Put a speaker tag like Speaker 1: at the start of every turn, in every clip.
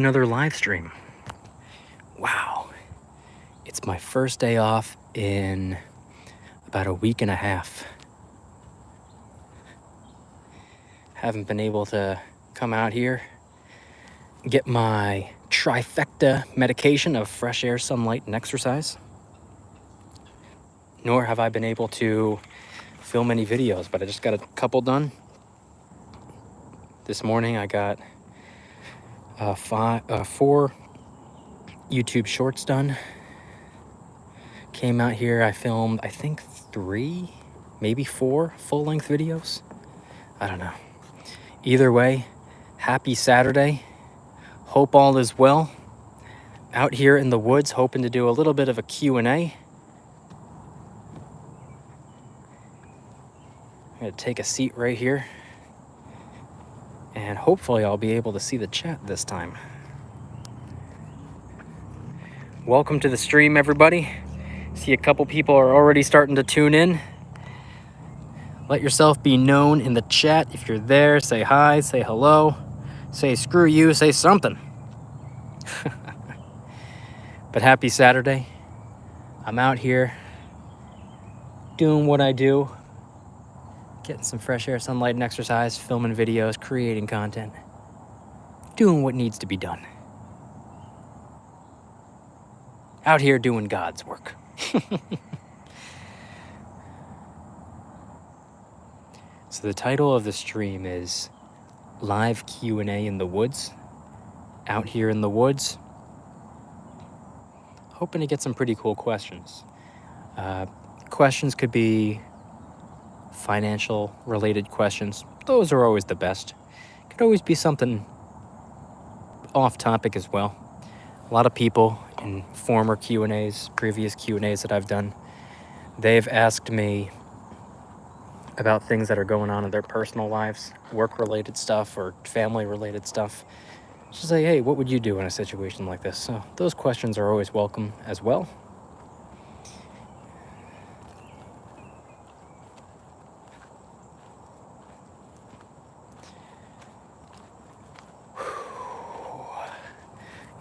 Speaker 1: Another live stream. Wow. It's my first day off in about a week and a half. Haven't been able to come out here, get my trifecta medication of fresh air, sunlight, and exercise. Nor have I been able to film any videos, but I just got a couple done. This morning I got 4 YouTube shorts done. Came out here, I filmed, I think 3, maybe 4 full-length videos. I don't know. Either way, happy Saturday. Hope all is well. Out here in the woods, hoping to do a little bit of a Q&A. I'm gonna take a seat right here. And hopefully I'll be able to see the chat this time. Welcome to the stream, everybody. See a couple people are already starting to tune in. Let yourself be known in the chat. If you're there, say hi, say hello, say screw you, say something. But happy Saturday. I'm out here doing what I do, getting some fresh air, sunlight, and exercise, filming videos, creating content, doing what needs to be done. Out here doing God's work. So the title of the stream is Live Q&A in the Woods. Out here in the woods. Hoping to get some pretty cool questions. Questions could be financial related questions. Those are always the best. Could always be something off topic as well. A lot of people in former Q&As, previous Q&As that I've done, they've asked me about things that are going on in their personal lives, work-related stuff or family-related stuff. Just say, hey, what would you do in a situation like this? So those questions are always welcome as well.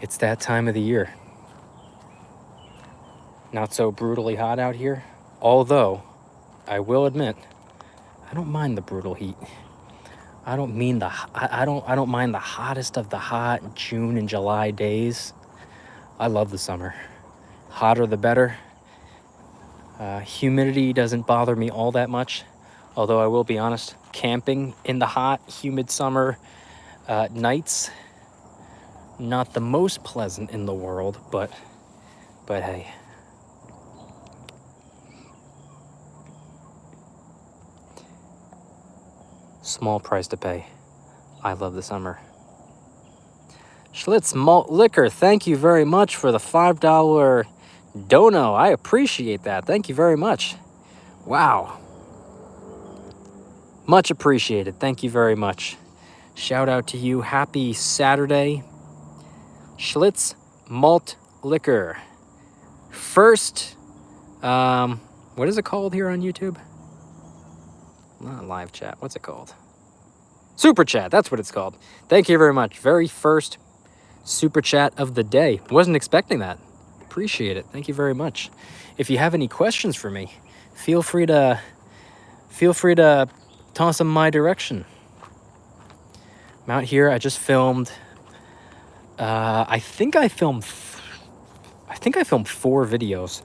Speaker 1: It's that time of the year. Not so brutally hot out here, although I will admit, I don't mind the brutal heat. I don't mind the hottest of the hot June and July days. I love the summer. Hotter the better. Humidity doesn't bother me all that much, although I will be honest, camping in the hot, humid summer nights, not the most pleasant in the world, but hey. Small price to pay. I love the summer. Schlitz Malt Liquor, thank you very much for the $5 dono. I appreciate that. Thank you very much. Wow. Much appreciated. Thank you very much. Shout out to you. Happy Saturday. Schlitz Malt Liquor. First, what is it called here on YouTube? Not live chat. What's it called? Super chat. That's what it's called. Thank you very much. Very first super chat of the day. Wasn't expecting that. Appreciate it. Thank you very much. If you have any questions for me, feel free to toss them my direction. I'm out here. I just filmed. I think I filmed 4 videos.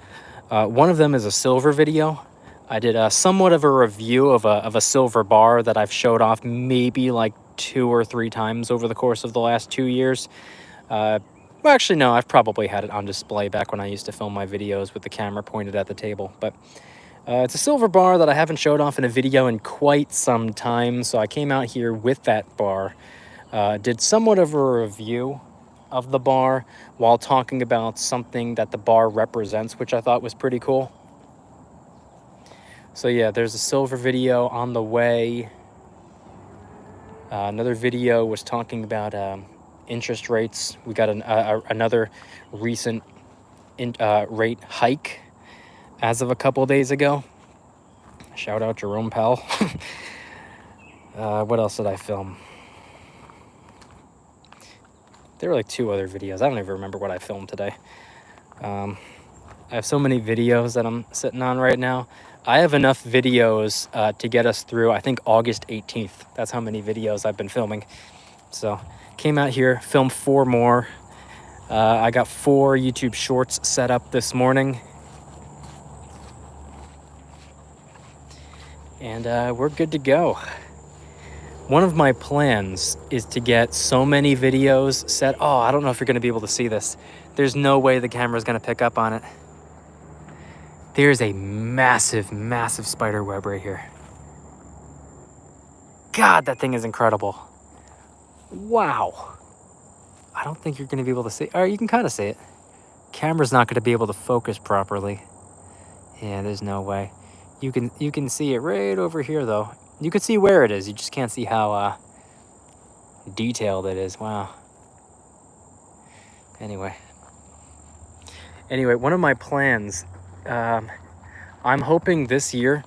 Speaker 1: One of them is a silver video. I did somewhat of a review of a silver bar that I've showed off maybe like 2 or 3 times over the course of the last 2 years. Well, actually, no, I've probably had it on display back when I used to film my videos with the camera pointed at the table. But it's a silver bar that I haven't showed off in a video in quite some time. So I came out here with that bar, did somewhat of a review of the bar while talking about something that the bar represents, which I thought was pretty cool. So yeah, there's a silver video on the way. Another video was talking about interest rates. We got another recent rate hike as of a couple days ago. Shout out Jerome Powell. What else did I film? there were like 2 other videos. I don't even remember what I filmed today. I have so many videos that I'm sitting on right now. I have enough videos to get us through, I think, August 18th. That's how many videos I've been filming. So came out here, filmed 4 more. I got 4 YouTube shorts set up this morning. And we're good to go. One of my plans is to get so many videos set. Oh, I don't know if you're going to be able to see this. There's no way the camera's going to pick up on it. There's a massive, massive spider web right here. God, that thing is incredible. Wow. I don't think you're going to be able to see. Or you can kind of see it. Camera's not going to be able to focus properly. Yeah, there's no way. You can see it right over here, though. You can see where it is. You just can't see how detailed it is. Wow. Anyway, one of my plans, I'm hoping this year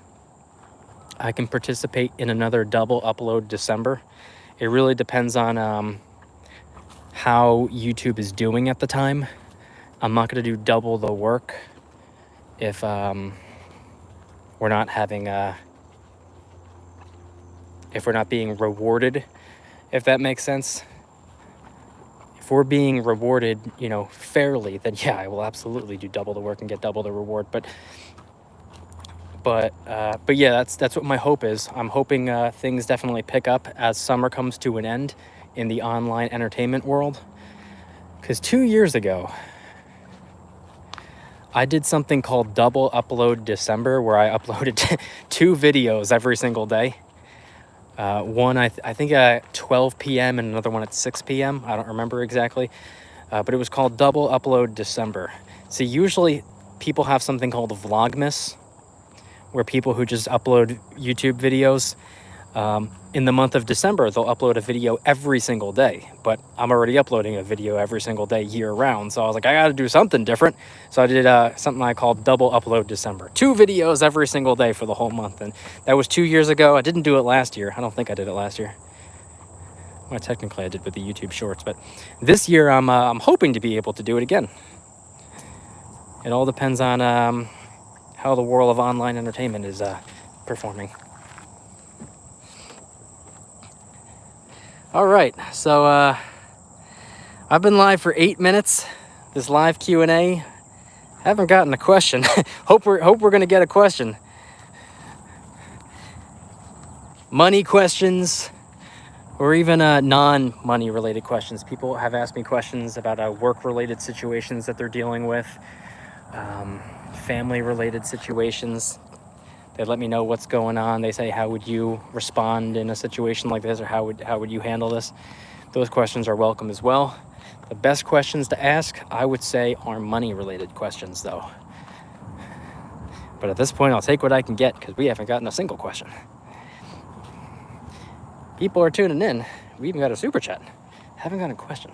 Speaker 1: I can participate in another double upload December. It really depends on how YouTube is doing at the time. I'm not going to do double the work if we're not having if we're not being rewarded, if that makes sense. If we're being rewarded, you know, fairly, then yeah, I will absolutely do double the work and get double the reward. But yeah, that's what my hope is. I'm hoping things definitely pick up as summer comes to an end in the online entertainment world. Because 2 years ago, I did something called Double Upload December, where I uploaded 2 videos every single day. One, I think at 12 p.m. and another one at 6 p.m. I don't remember exactly. But it was called Double Upload December. So usually people have something called Vlogmas, where people who just upload YouTube videos, in the month of December, they'll upload a video every single day. But I'm already uploading a video every single day year round. So I was like, I got to do something different. So I did something I called Double Upload December. 2 videos every single day for the whole month. And that was 2 years ago. I didn't do it last year. I don't think I did it last year. Well, technically I did with the YouTube shorts. But this year I'm hoping to be able to do it again. It all depends on how the world of online entertainment is performing. All right, so I've been live for 8 minutes. This live Q&A. Haven't gotten a question. hope we're gonna get a question. Money questions, or even non-money related questions. People have asked me questions about work-related situations that they're dealing with, family-related situations. They let me know what's going on. They say, how would you respond in a situation like this? Or how would you handle this? Those questions are welcome as well. The best questions to ask, I would say, are money-related questions, though. But at this point, I'll take what I can get, because we haven't gotten a single question. People are tuning in. We even got a super chat. Haven't got a question.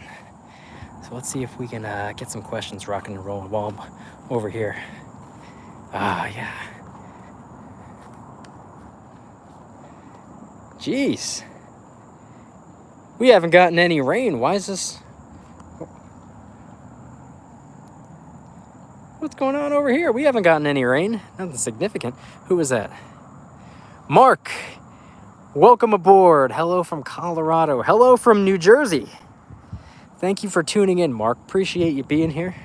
Speaker 1: So let's see if we can get some questions rocking and rolling while I'm over here. Yeah. Jeez. We haven't gotten any rain. Why is this? What's going on over here? We haven't gotten any rain. Nothing significant. Who is that? Mark. Welcome aboard. Hello from Colorado. Hello from New Jersey. Thank you for tuning in, Mark. Appreciate you being here.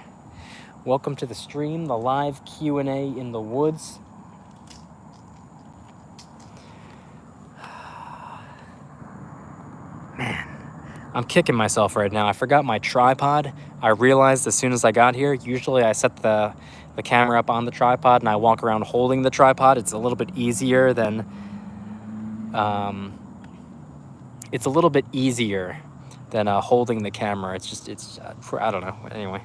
Speaker 1: Welcome to the stream, the live Q&A in the woods. Man, I'm kicking myself right now. I forgot my tripod. I realized as soon as I got here, usually I set the camera up on the tripod and I walk around holding the tripod. It's a little bit easier than holding the camera. It's I don't know. Anyway,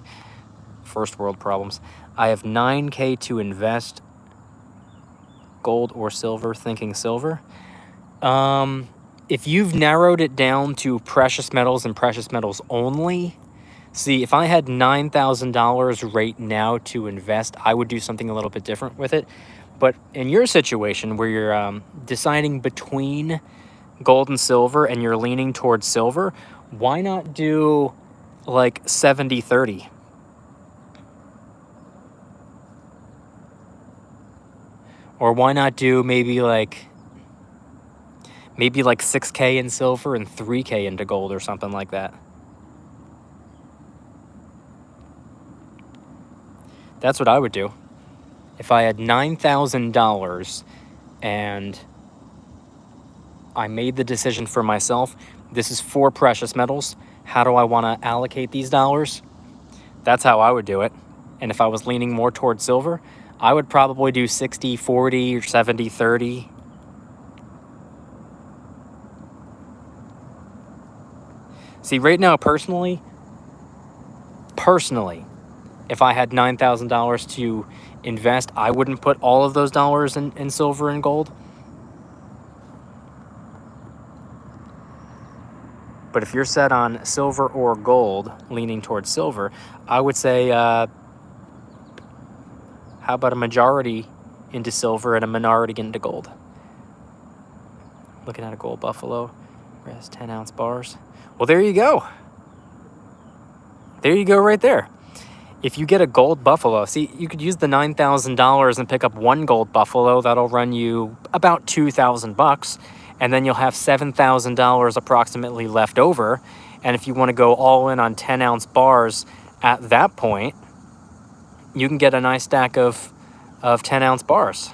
Speaker 1: first world problems. I have 9K to invest. Gold or silver, thinking silver. If you've narrowed it down to precious metals and precious metals only, see, if I had $9,000 right now to invest, I would do something a little bit different with it. But in your situation where you're deciding between gold and silver and you're leaning towards silver, why not do like 70-30. Or why not do maybe like 6K in silver and 3K into gold or something like that. That's what I would do. If I had $9,000 and I made the decision for myself, this is 4 precious metals. How do I want to allocate these dollars? That's how I would do it. And if I was leaning more towards silver, I would probably do 60-40 or 70-30. See, right now, personally, if I had $9,000 to invest, I wouldn't put all of those dollars in silver and gold. But if you're set on silver or gold, leaning towards silver, I would say, how about a majority into silver and a minority into gold? Looking at a gold buffalo, rest 10-ounce bars. Well, there you go. There you go right there. If you get a gold buffalo, see, you could use the $9,000 and pick up one gold buffalo. That'll run you about $2,000. And then you'll have $7,000 approximately left over. And if you want to go all in on 10-ounce bars at that point, you can get a nice stack of 10-ounce bars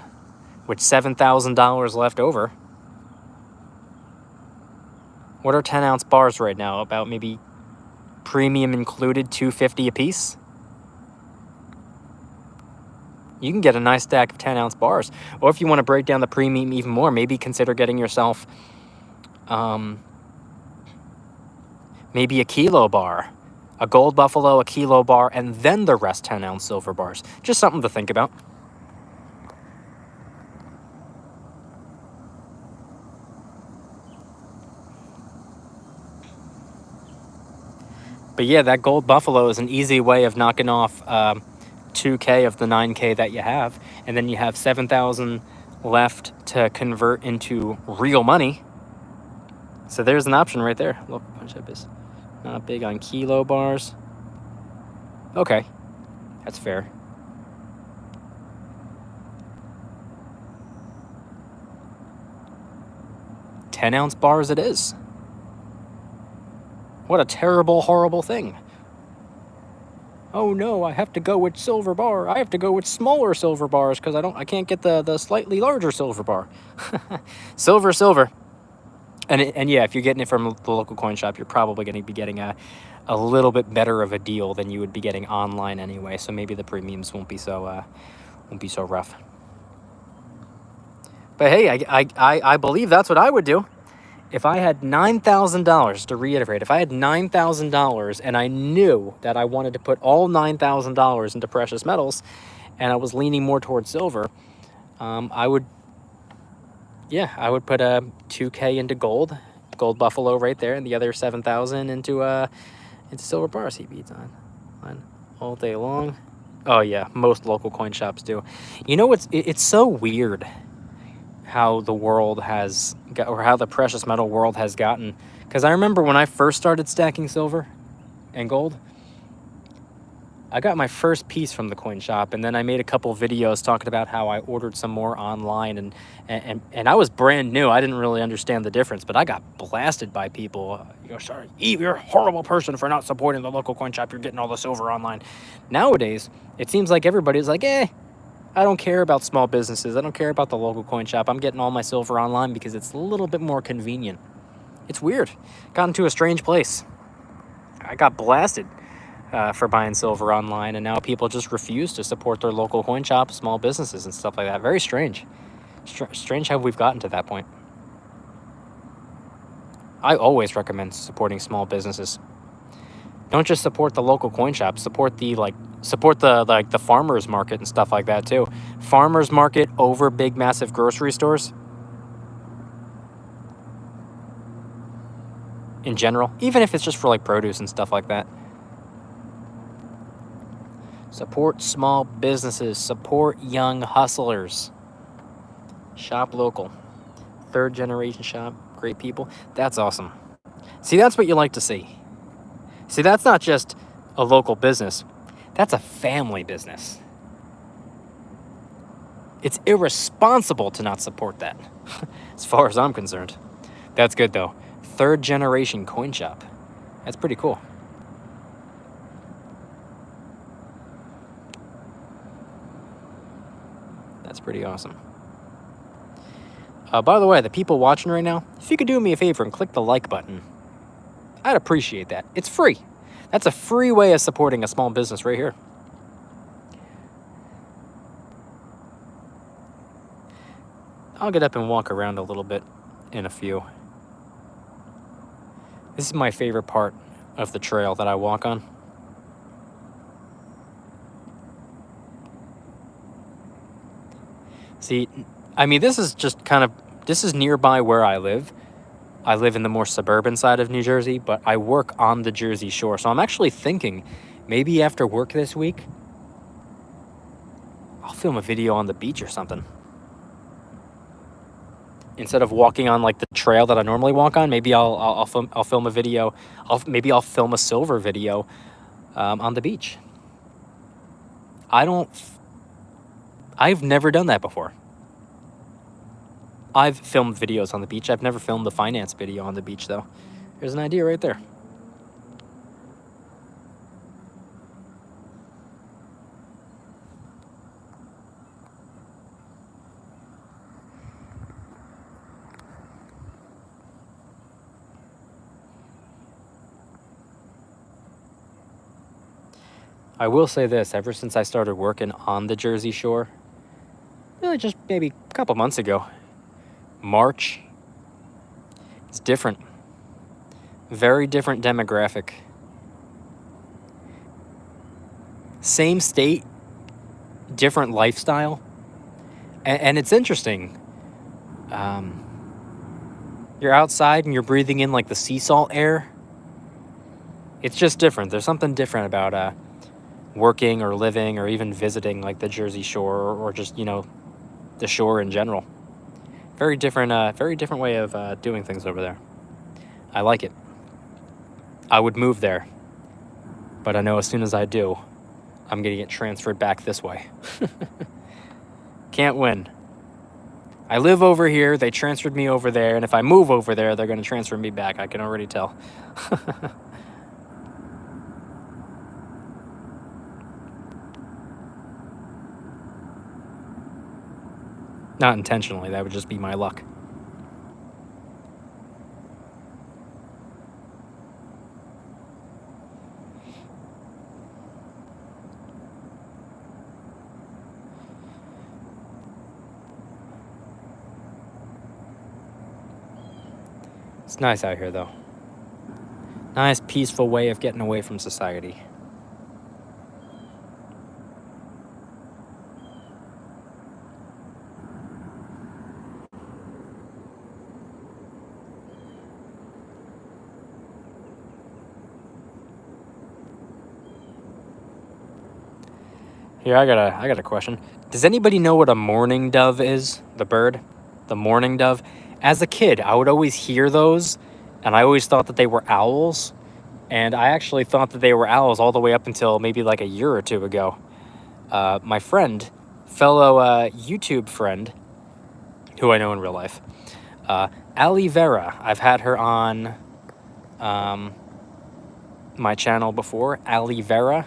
Speaker 1: with $7,000 left over. What are 10-ounce bars right now? About maybe premium included, $2.50 a piece? You can get a nice stack of 10-ounce bars. Or if you want to break down the premium even more, maybe consider getting yourself maybe a kilo bar. A gold buffalo, a kilo bar, and then the rest 10-ounce silver bars. Just something to think about. But yeah, that gold buffalo is an easy way of knocking off 2K of the 9K that you have, and then you have 7,000 left to convert into real money. So there's an option right there. Local coin shop is not big on kilo bars. Okay, that's fair. $10-ounce bars it is. What a terrible, horrible thing. Oh no, I have to go with silver bar. I have to go with smaller silver bars because I can't get the slightly larger silver bar. Silver. And yeah, if you're getting it from the local coin shop, you're probably going to be getting a little bit better of a deal than you would be getting online anyway. So maybe the premiums won't be so rough. But hey, I believe that's what I would do. If I had $9,000, to reiterate, if I had $9,000 and I knew that I wanted to put all $9,000 into precious metals and I was leaning more towards silver, I would put a 2K into gold buffalo right there, and the other 7,000 into silver bars. He beats on all day long. Oh yeah, most local coin shops do. You know, it's so weird how the world has got, or how the precious metal world has gotten. Because I remember when I first started stacking silver and gold, I got my first piece from the coin shop, and then I made a couple videos talking about how I ordered some more online, and I was brand new. I didn't really understand the difference, but I got blasted by people. Sorry, Eve, you're a horrible person for not supporting the local coin shop. You're getting all the silver online. Nowadays, it seems like everybody's like, I don't care about small businesses. I don't care about the local coin shop. I'm getting all my silver online because it's a little bit more convenient. It's weird. Got into a strange place. I got blasted for buying silver online, and now people just refuse to support their local coin shop, small businesses, and stuff like that. Very strange. Strange how we've gotten to that point. I always recommend supporting small businesses. Don't just support the local coin shop. Support the farmers market and stuff like that too. Farmers market over big, massive grocery stores. In general, even if it's just for like produce and stuff like that. Support small businesses. Support young hustlers. Shop local. 3rd generation shop. Great people. That's awesome. See, that's what you like to see. See, that's not just a local business. That's a family business. It's irresponsible to not support that, as far as I'm concerned. That's good, though. 3rd generation coin shop. That's pretty cool. That's pretty awesome. By the way, the people watching right now, if you could do me a favor and click the like button, I'd appreciate that. It's free. That's a free way of supporting a small business right here. I'll get up and walk around a little bit in a few. This is my favorite part of the trail that I walk on. See, I mean, this is just this is nearby where I live. I live in the more suburban side of New Jersey, but I work on the Jersey Shore. So I'm actually thinking maybe after work this week, I'll film a video on the beach or something. Instead of walking on like the trail that I normally walk on, maybe I'll film a video. Maybe I'll film a silver video on the beach. I've never done that before. I've filmed videos on the beach. I've never filmed a finance video on the beach, though. There's an idea right there. I will say this, ever since I started working on the Jersey Shore, really just maybe a couple months ago, March, it's different. Very different demographic. Same state, different lifestyle. And it's interesting. You're outside and you're breathing in like the sea salt air. It's just different. There's something different about working or living or even visiting like the Jersey Shore or just, the shore in general. Very different way of doing things over there. I like it. I would move there, but I know as soon as I do, I'm going to get transferred back this way. Can't win. I live over here, they transferred me over there, and if I move over there, they're going to transfer me back. I can already tell. Not intentionally, that would just be my luck. It's nice out here, though. Nice, peaceful way of getting away from society. Here, I got a question. Does anybody know what a mourning dove is? The bird? The mourning dove? As a kid, I would always hear those, and I always thought that they were owls. And I actually thought that they were owls all the way up until maybe like a year or two ago. My friend, fellow YouTube friend, who I know in real life, Ali Vera. I've had her on my channel before, Ali Vera.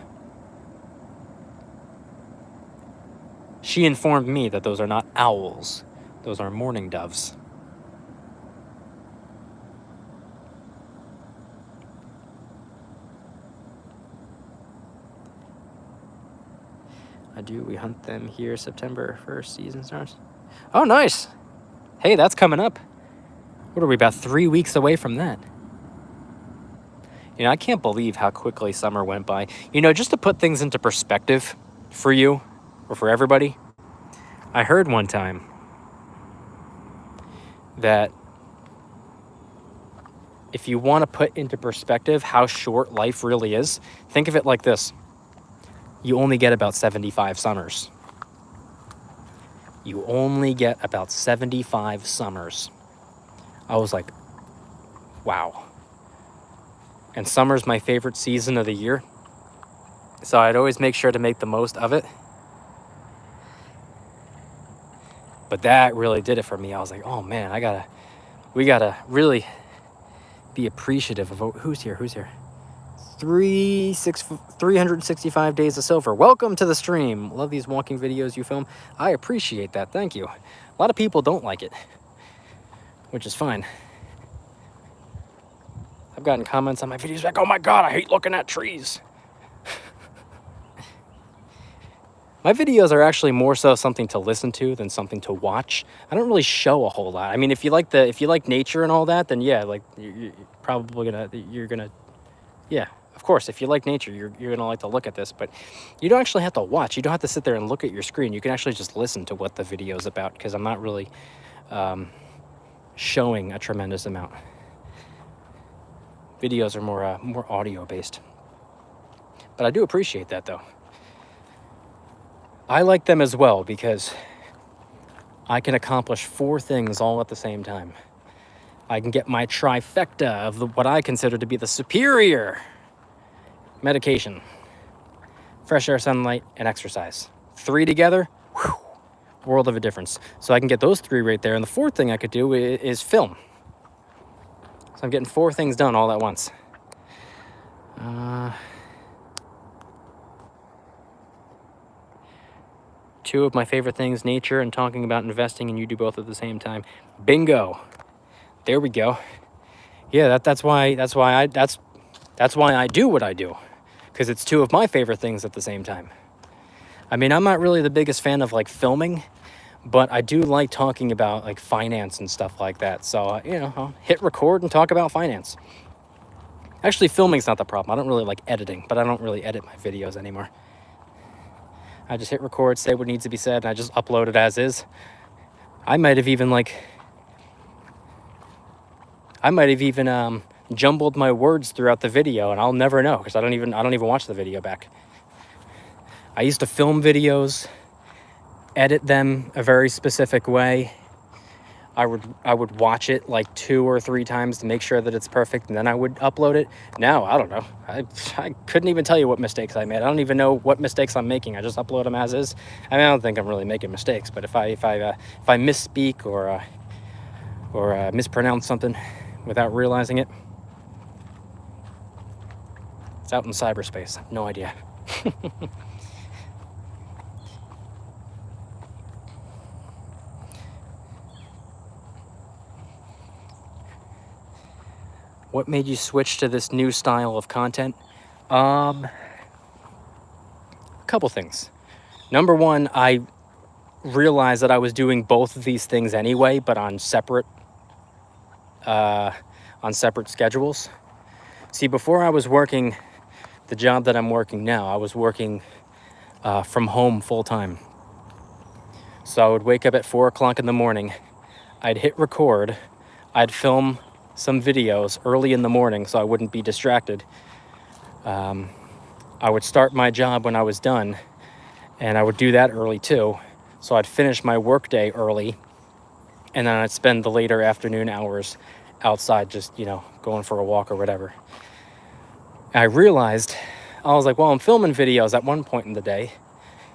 Speaker 1: She informed me that those are not owls. Those are mourning doves. We hunt them here September 1st, season starts. Oh, nice. Hey, that's coming up. What are we, about 3 weeks away from that? I can't believe how quickly summer went by. Just to put things into perspective for you or for everybody, I heard one time that if you want to put into perspective how short life really is, think of it like this. You only get about 75 summers. You only get about 75 summers. I was like, wow. and summer's my favorite season of the year. So I'd always make sure to make the most of it. But that really did it for me. I was like, oh man, we gotta really be appreciative of who's here. 365 days of silver. Welcome to the stream. Love these walking videos you film. I appreciate that. Thank you. A lot of people don't like it, which is fine. I've gotten comments on my videos like, oh my God, I hate looking at trees. My videos are actually more so something to listen to than something to watch. I don't really show a whole lot. I mean, if you like nature and all that, then yeah, like you're probably gonna, yeah, of course. If you like nature, you're gonna like to look at this. But you don't actually have to watch. You don't have to sit there and look at your screen. You can actually just listen to what the video is about, because I'm not really showing a tremendous amount. Videos are more audio based. But I do appreciate that though. I like them as well because I can accomplish 4 things all at the same time. I can get my trifecta of what I consider to be the superior medication: fresh air, sunlight, and exercise. 3 together, whew, world of a difference. So I can get those 3 right there. And the 4th thing I could do is film. So I'm getting 4 things done all at once. 2 of my favorite things, nature and talking about investing, and you do both at the same time. Bingo. There we go. Yeah, that's why I do what I do, because it's 2 of my favorite things at the same time. I mean, I'm not really the biggest fan of like filming, but I do like talking about like finance and stuff like that. So, you know, I'll hit record and talk about finance. Actually, filming's not the problem. I don't really like editing, but I don't really edit my videos anymore. I just hit record, say what needs to be said, and I just upload it as is. I might have even jumbled my words throughout the video, and I'll never know because I don't even watch the video back. I used to film videos, edit them a very specific way. I would watch it like 2 or 3 times to make sure that it's perfect, and then I would upload it. Now, I don't know. I couldn't even tell you what mistakes I made. I don't even know what mistakes I'm making. I just upload them as is. I mean, I don't think I'm really making mistakes, but if I misspeak or mispronounce something without realizing it, it's out in cyberspace. No idea. What made you switch to this new style of content? A couple things. Number one, I realized that I was doing both of these things anyway, but on separate schedules. See, before I was working the job that I'm working now, I was working from home full time. So I would wake up at 4 o'clock in the morning. I'd hit record. I'd film some videos early in the morning so I wouldn't be distracted. I would start my job when I was done, and I would do that early too. So I'd finish my workday early, and then I'd spend the later afternoon hours outside just, you know, going for a walk or whatever. I realized, I was like, well, I'm filming videos at one point in the day,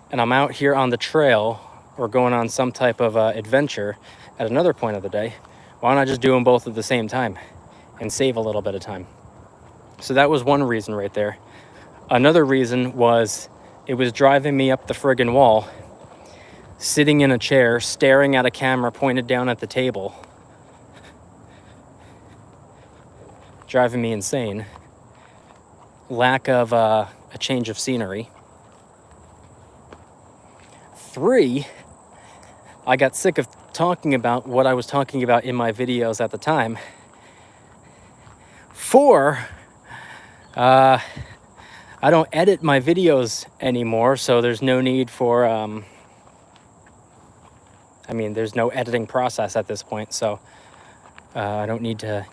Speaker 1: and I'm out here on the trail or going on some type of adventure at another point of the day. Why don't I just do them both at the same time and save a little bit of time? So that was one reason right there. Another reason was it was driving me up the friggin' wall, sitting in a chair, staring at a camera pointed down at the table, driving me insane. Lack of a change of scenery. 3, I got sick of talking about what I was talking about in my videos at the time. 4, I don't edit my videos anymore, so there's no need for, there's no editing process at this point, so I don't need to,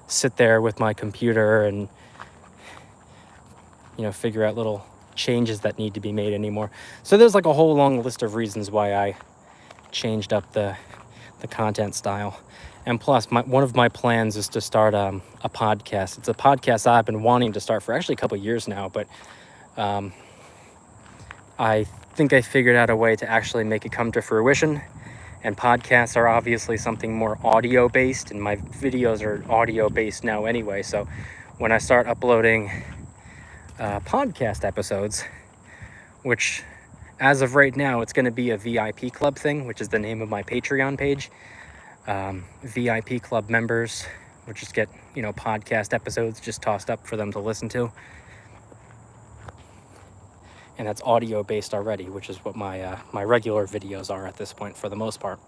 Speaker 1: sit there with my computer and, figure out little changes that need to be made anymore. So there's like a whole long list of reasons why I changed up the the content style. And plus, one of my plans is to start a podcast. It's a podcast I've been wanting to start for actually a couple of years now, but I think I figured out a way to actually make it come to fruition. And podcasts are obviously something more audio-based, and my videos are audio-based now anyway. So when I start uploading podcast episodes, which as of right now, it's going to be a VIP club thing, which is the name of my Patreon page. VIP club members would just get, podcast episodes just tossed up for them to listen to. And that's audio based already, which is what my regular videos are at this point for the most part.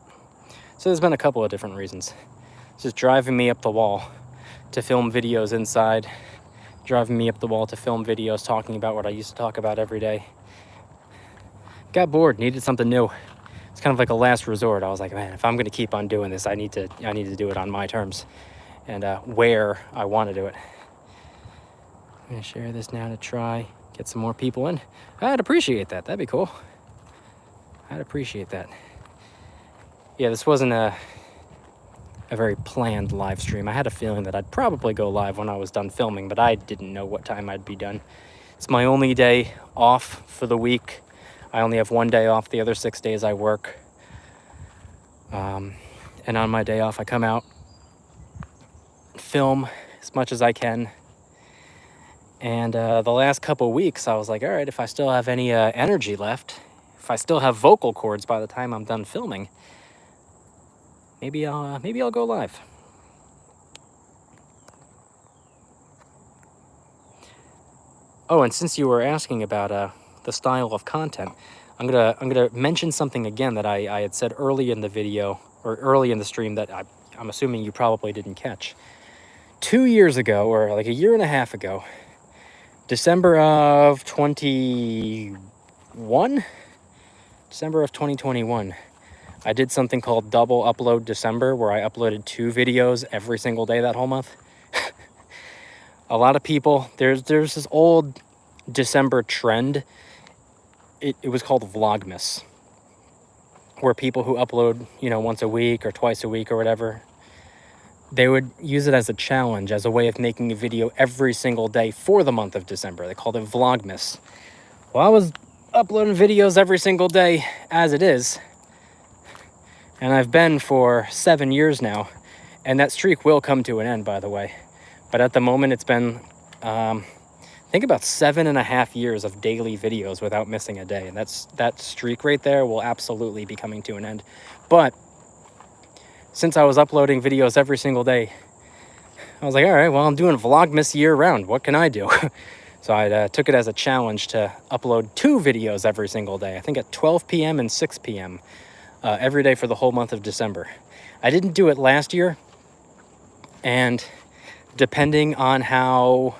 Speaker 1: So there's been a couple of different reasons. It's just driving me up the wall to film videos inside, driving me up the wall to film videos talking about what I used to talk about every day. Got bored, needed something new. It's kind of like a last resort. I was like, man, if I'm going to keep on doing this, I need to do it on my terms and where I want to do it. I'm going to share this now to try get some more people in. I'd appreciate that. That'd be cool. I'd appreciate that. Yeah, this wasn't a very planned live stream. I had a feeling that I'd probably go live when I was done filming, but I didn't know what time I'd be done. It's my only day off for the week. I only have one day off. The other 6 days I work. And on my day off, I come out, film as much as I can. And the last couple weeks, I was like, all right, if I still have any energy left, if I still have vocal cords by the time I'm done filming, maybe I'll go live. Oh, and since you were asking about the style of content, I'm gonna mention something again that I had said early in the video or early in the stream that I'm assuming you probably didn't catch. 2 years ago, or like a year and a half ago, December of 2021, I did something called Double Upload December, where I uploaded 2 videos every single day that whole month. A lot of people, there's this old December trend. It was called Vlogmas, where people who upload, once a week or twice a week or whatever, they would use it as a challenge, as a way of making a video every single day for the month of December. They called it Vlogmas. Well, I was uploading videos every single day as it is, and I've been for 7 years now, and that streak will come to an end, by the way. But at the moment, it's been, I think about 7.5 years of daily videos without missing a day, and that streak right there will absolutely be coming to an end. But since I was uploading videos every single day, I was like, all right, well, I'm doing Vlogmas year round. What can I do? So I took it as a challenge to upload 2 videos every single day. I think at 12 p.m. and 6 p.m. Every day for the whole month of December. I didn't do it last year, and depending on how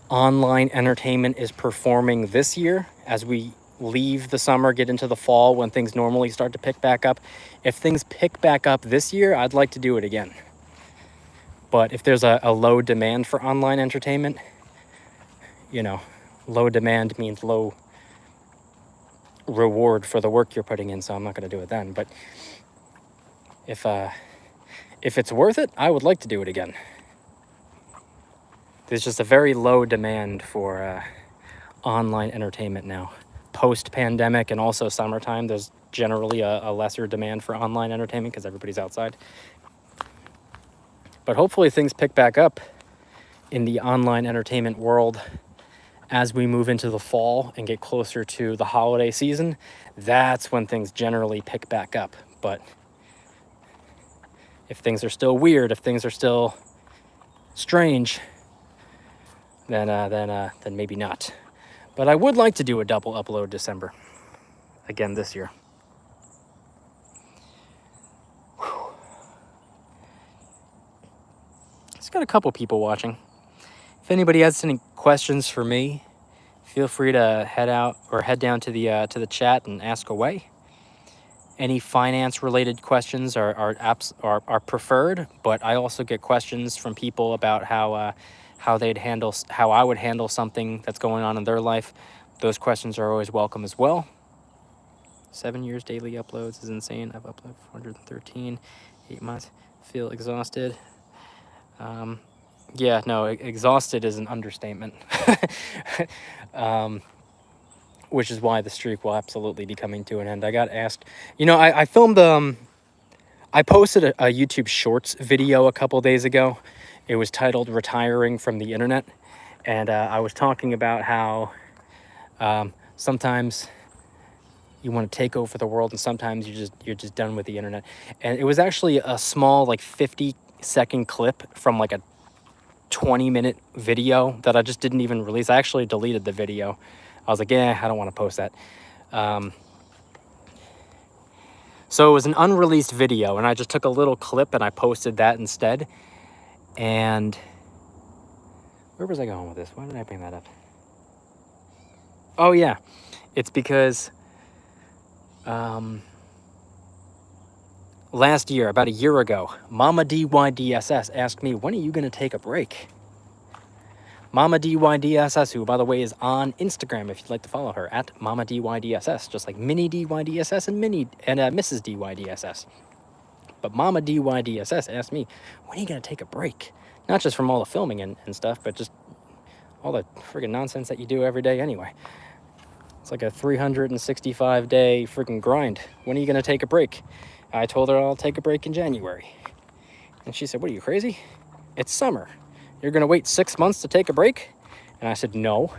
Speaker 1: online entertainment is performing this year, as we leave the summer, get into the fall when things normally start to pick back up. If things pick back up this year, I'd like to do it again. But if there's a low demand for online entertainment, low demand means low reward for the work you're putting in, so I'm not going to do it then. But if it's worth it, I would like to do it again. There's just a very low demand for online entertainment now. Post-pandemic and also summertime, there's generally a lesser demand for online entertainment because everybody's outside. But hopefully things pick back up in the online entertainment world as we move into the fall and get closer to the holiday season. That's when things generally pick back up. But if things are still weird, if things are still strange, then maybe not. But I would like to do a double upload December again this year. Just got a couple people watching. If anybody has any questions for me, feel free to head down to the chat and ask away. Any finance related questions are preferred, but I also get questions from people about how I would handle something that's going on in their life. Those questions are always welcome as well. 7 years daily uploads is insane. I've uploaded 413, 8 months. Feel exhausted. Yeah, no, exhausted is an understatement. Which is why the streak will absolutely be coming to an end. I got asked, you know, I filmed, I posted a YouTube Shorts video a couple days ago. It was titled Retiring from the Internet. And I was talking about how sometimes you want to take over the world and sometimes you're just done with the internet. And it was actually a small, like 50-second clip from like a 20-minute video that I just didn't even release. I actually deleted the video. I was like, I don't want to post that. So it was an unreleased video, and I just took a little clip and I posted that instead. And where was I going with this? Why did I bring that up? Oh yeah, it's because last year, about a year ago, Mama DYDSS asked me, when are you going to take a break? Mama DYDSS, who, by the way, is on Instagram, if you'd like to follow her, at Mama DYDSS, just like Minnie DYDSS and Mrs. DYDSS. But Mama DYDSS asked me, when are you going to take a break? Not just from all the filming and stuff, but just all the friggin' nonsense that you do every day anyway. It's like a 365-day friggin' grind. When are you going to take a break? I told her I'll take a break in January. And she said, what are you, crazy? It's summer. You're going to wait 6 months to take a break? And I said, no,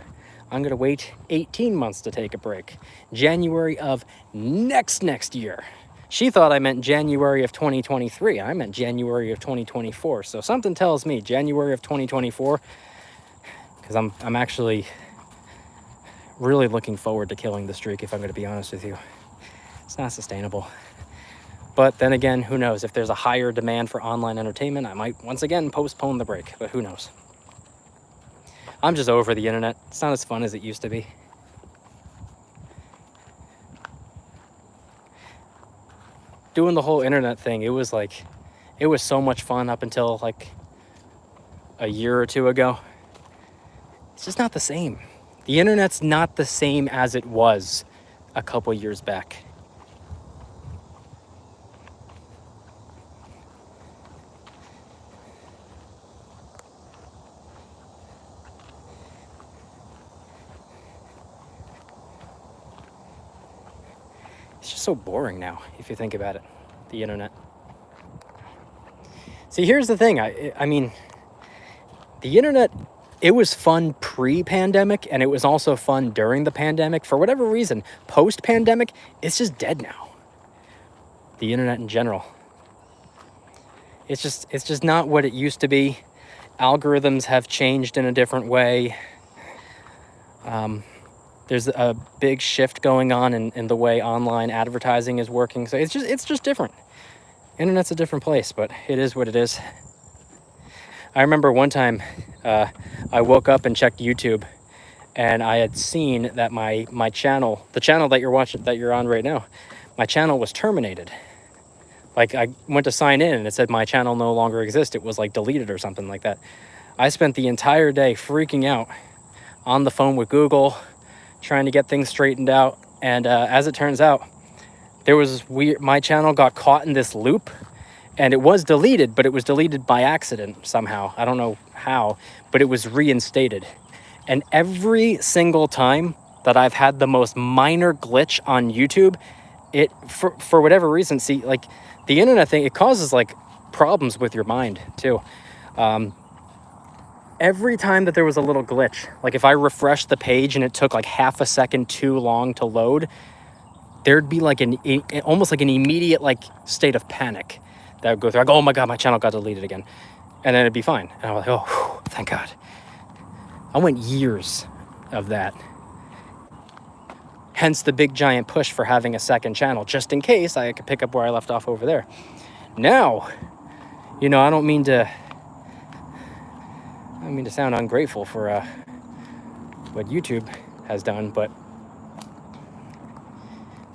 Speaker 1: I'm going to wait 18 months to take a break. January of next year. She thought I meant January of 2023. I meant January of 2024. So something tells me January of 2024, because I'm actually really looking forward to killing the streak, if I'm going to be honest with you. It's not sustainable. But then again, who knows? If there's a higher demand for online entertainment, I might once again postpone the break, but who knows? I'm just over the internet. It's not as fun as it used to be. Doing the whole internet thing, it was so much fun up until like a year or two ago. It's just not the same. The internet's not the same as it was a couple years back. It's just so boring now, if you think about it, the internet. See, here's the thing. I mean, the internet, it was fun pre-pandemic, and it was also fun during the pandemic. For whatever reason, post-pandemic, it's just dead now. The internet in general. It's just not what it used to be. Algorithms have changed in a different way. There's a big shift going on in the way online advertising is working. So it's just different. Internet's a different place, but it is what it is. I remember one time I woke up and checked YouTube, and I had seen that my channel, the channel that you're on right now, my channel was terminated. Like, I went to sign in and it said my channel no longer exists. It was like deleted or something like that. I spent the entire day freaking out on the phone with Google, trying to get things straightened out. And as it turns out, there was my channel got caught in this loop, and it was deleted, but it was deleted by accident somehow. I don't know how, but it was reinstated. And every single time that I've had the most minor glitch on YouTube, it, for whatever reason, see, like the internet thing, it causes like problems with your mind too. Every time that there was a little glitch, like if I refreshed the page and it took like half a second too long to load, there'd be like almost like an immediate like state of panic that would go through. I go, oh my God, my channel got deleted again. And then it'd be fine. And I was like, oh, whew, thank God. I went years of that. Hence the big giant push for having a second channel, just in case I could pick up where I left off over there. Now, you know, I don't mean to sound ungrateful for what YouTube has done, but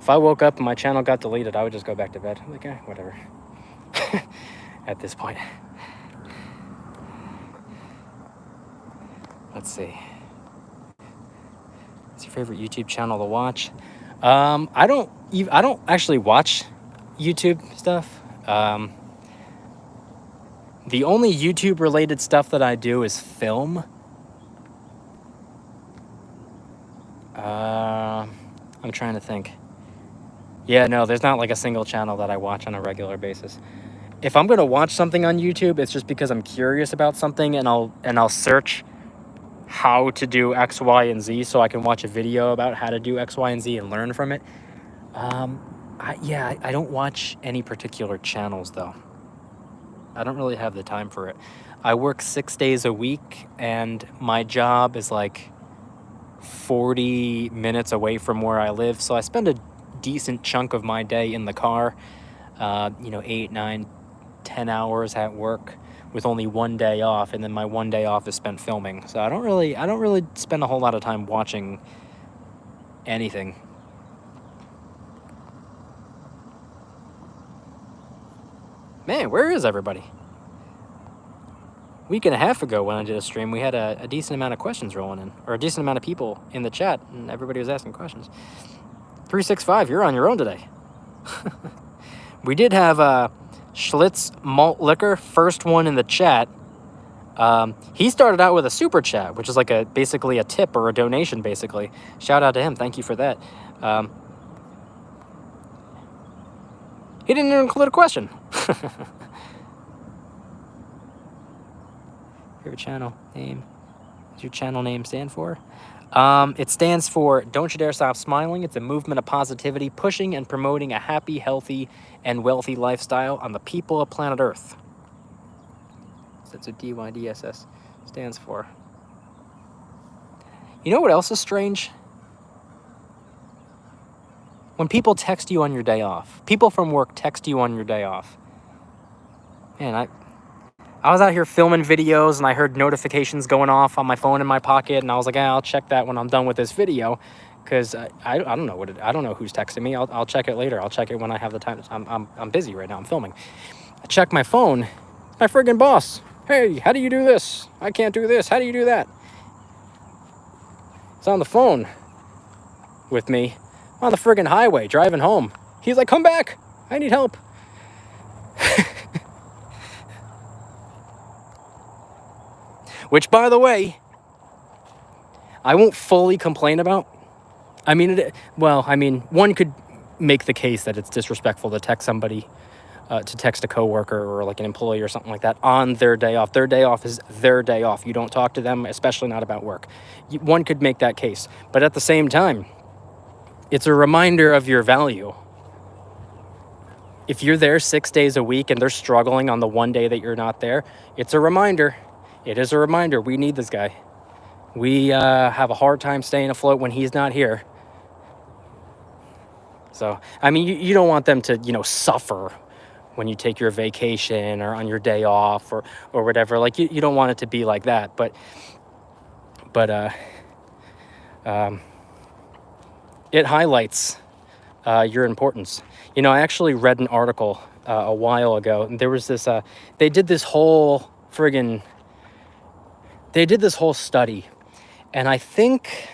Speaker 1: if I woke up and my channel got deleted, I would just go back to bed. I'm like, whatever. At this point. Let's see. What's your favorite YouTube channel to watch? I don't I don't actually watch YouTube stuff. The only YouTube related stuff that I do is film. I'm trying to think. Yeah, no, there's not like a single channel that I watch on a regular basis. If I'm gonna watch something on YouTube, it's just because I'm curious about something, and I'll search how to do X, Y, and Z, so I can watch a video about how to do X, Y, and Z and learn from it. I don't watch any particular channels though. I don't really have the time for it. I work 6 days a week, and my job is like 40 minutes away from where I live, so I spend a decent chunk of my day in the car. 8, 9, 10 hours at work with only one day off, and then my one day off is spent filming. So I don't really spend a whole lot of time watching anything. Man, where is everybody? Week and a half ago when I did a stream, we had a decent amount of questions rolling in, or a decent amount of people in the chat, and everybody was asking questions. 365, you're on your own today. We did have Schlitz Malt Liquor, first one in the chat. He started out with a super chat, which is like basically a tip or a donation, basically. Shout out to him. Thank you for that. He didn't include a question. Your channel name. What's your channel name stand for? It stands for Don't You Dare Stop Smiling. It's a movement of positivity, pushing and promoting a happy, healthy, and wealthy lifestyle on the people of planet Earth. So that's what DYDSS stands for. You know what else is strange? When people text you on your day off. People from work text you on your day off. Man, I was out here filming videos, and I heard notifications going off on my phone in my pocket, and I was like, I'll check that when I'm done with this video, because I don't know I don't know who's texting me. I'll check it later. I'll check it when I have the time. I'm busy right now. I'm filming. I check my phone. My friggin' boss. Hey, how do you do this? I can't do this. How do you do that? He's on the phone with me on the friggin' highway driving home. He's like, come back. I need help. Which, by the way, I won't fully complain about. I mean, one could make the case that it's disrespectful to text somebody, to text a coworker or like an employee or something like that on their day off. Their day off is their day off. You don't talk to them, especially not about work. One could make that case. But at the same time, it's a reminder of your value. If you're there 6 days a week and they're struggling on the one day that you're not there, it's a reminder. It is a reminder. We need this guy. We have a hard time staying afloat when he's not here. So, I mean, you don't want them to, suffer when you take your vacation or on your day off or whatever. Like, you don't want it to be like that. But it highlights your importance. I actually read an article a while ago, and there was this, they did this whole study, and I think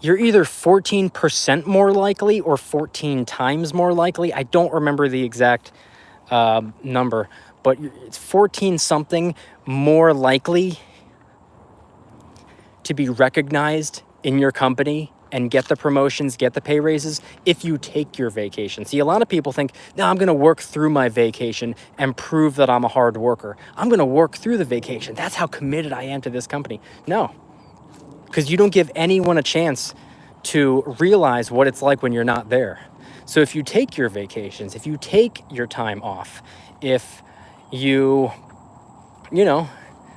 Speaker 1: you're either 14% more likely or 14 times more likely. I don't remember the exact number, but it's 14 something more likely to be recognized in your company and get the promotions, get the pay raises if you take your vacation. See, a lot of people think, no, I'm gonna work through my vacation and prove that I'm a hard worker. I'm gonna work through the vacation. That's how committed I am to this company. No, because you don't give anyone a chance to realize what it's like when you're not there. So if you take your vacations, if you take your time off, if you,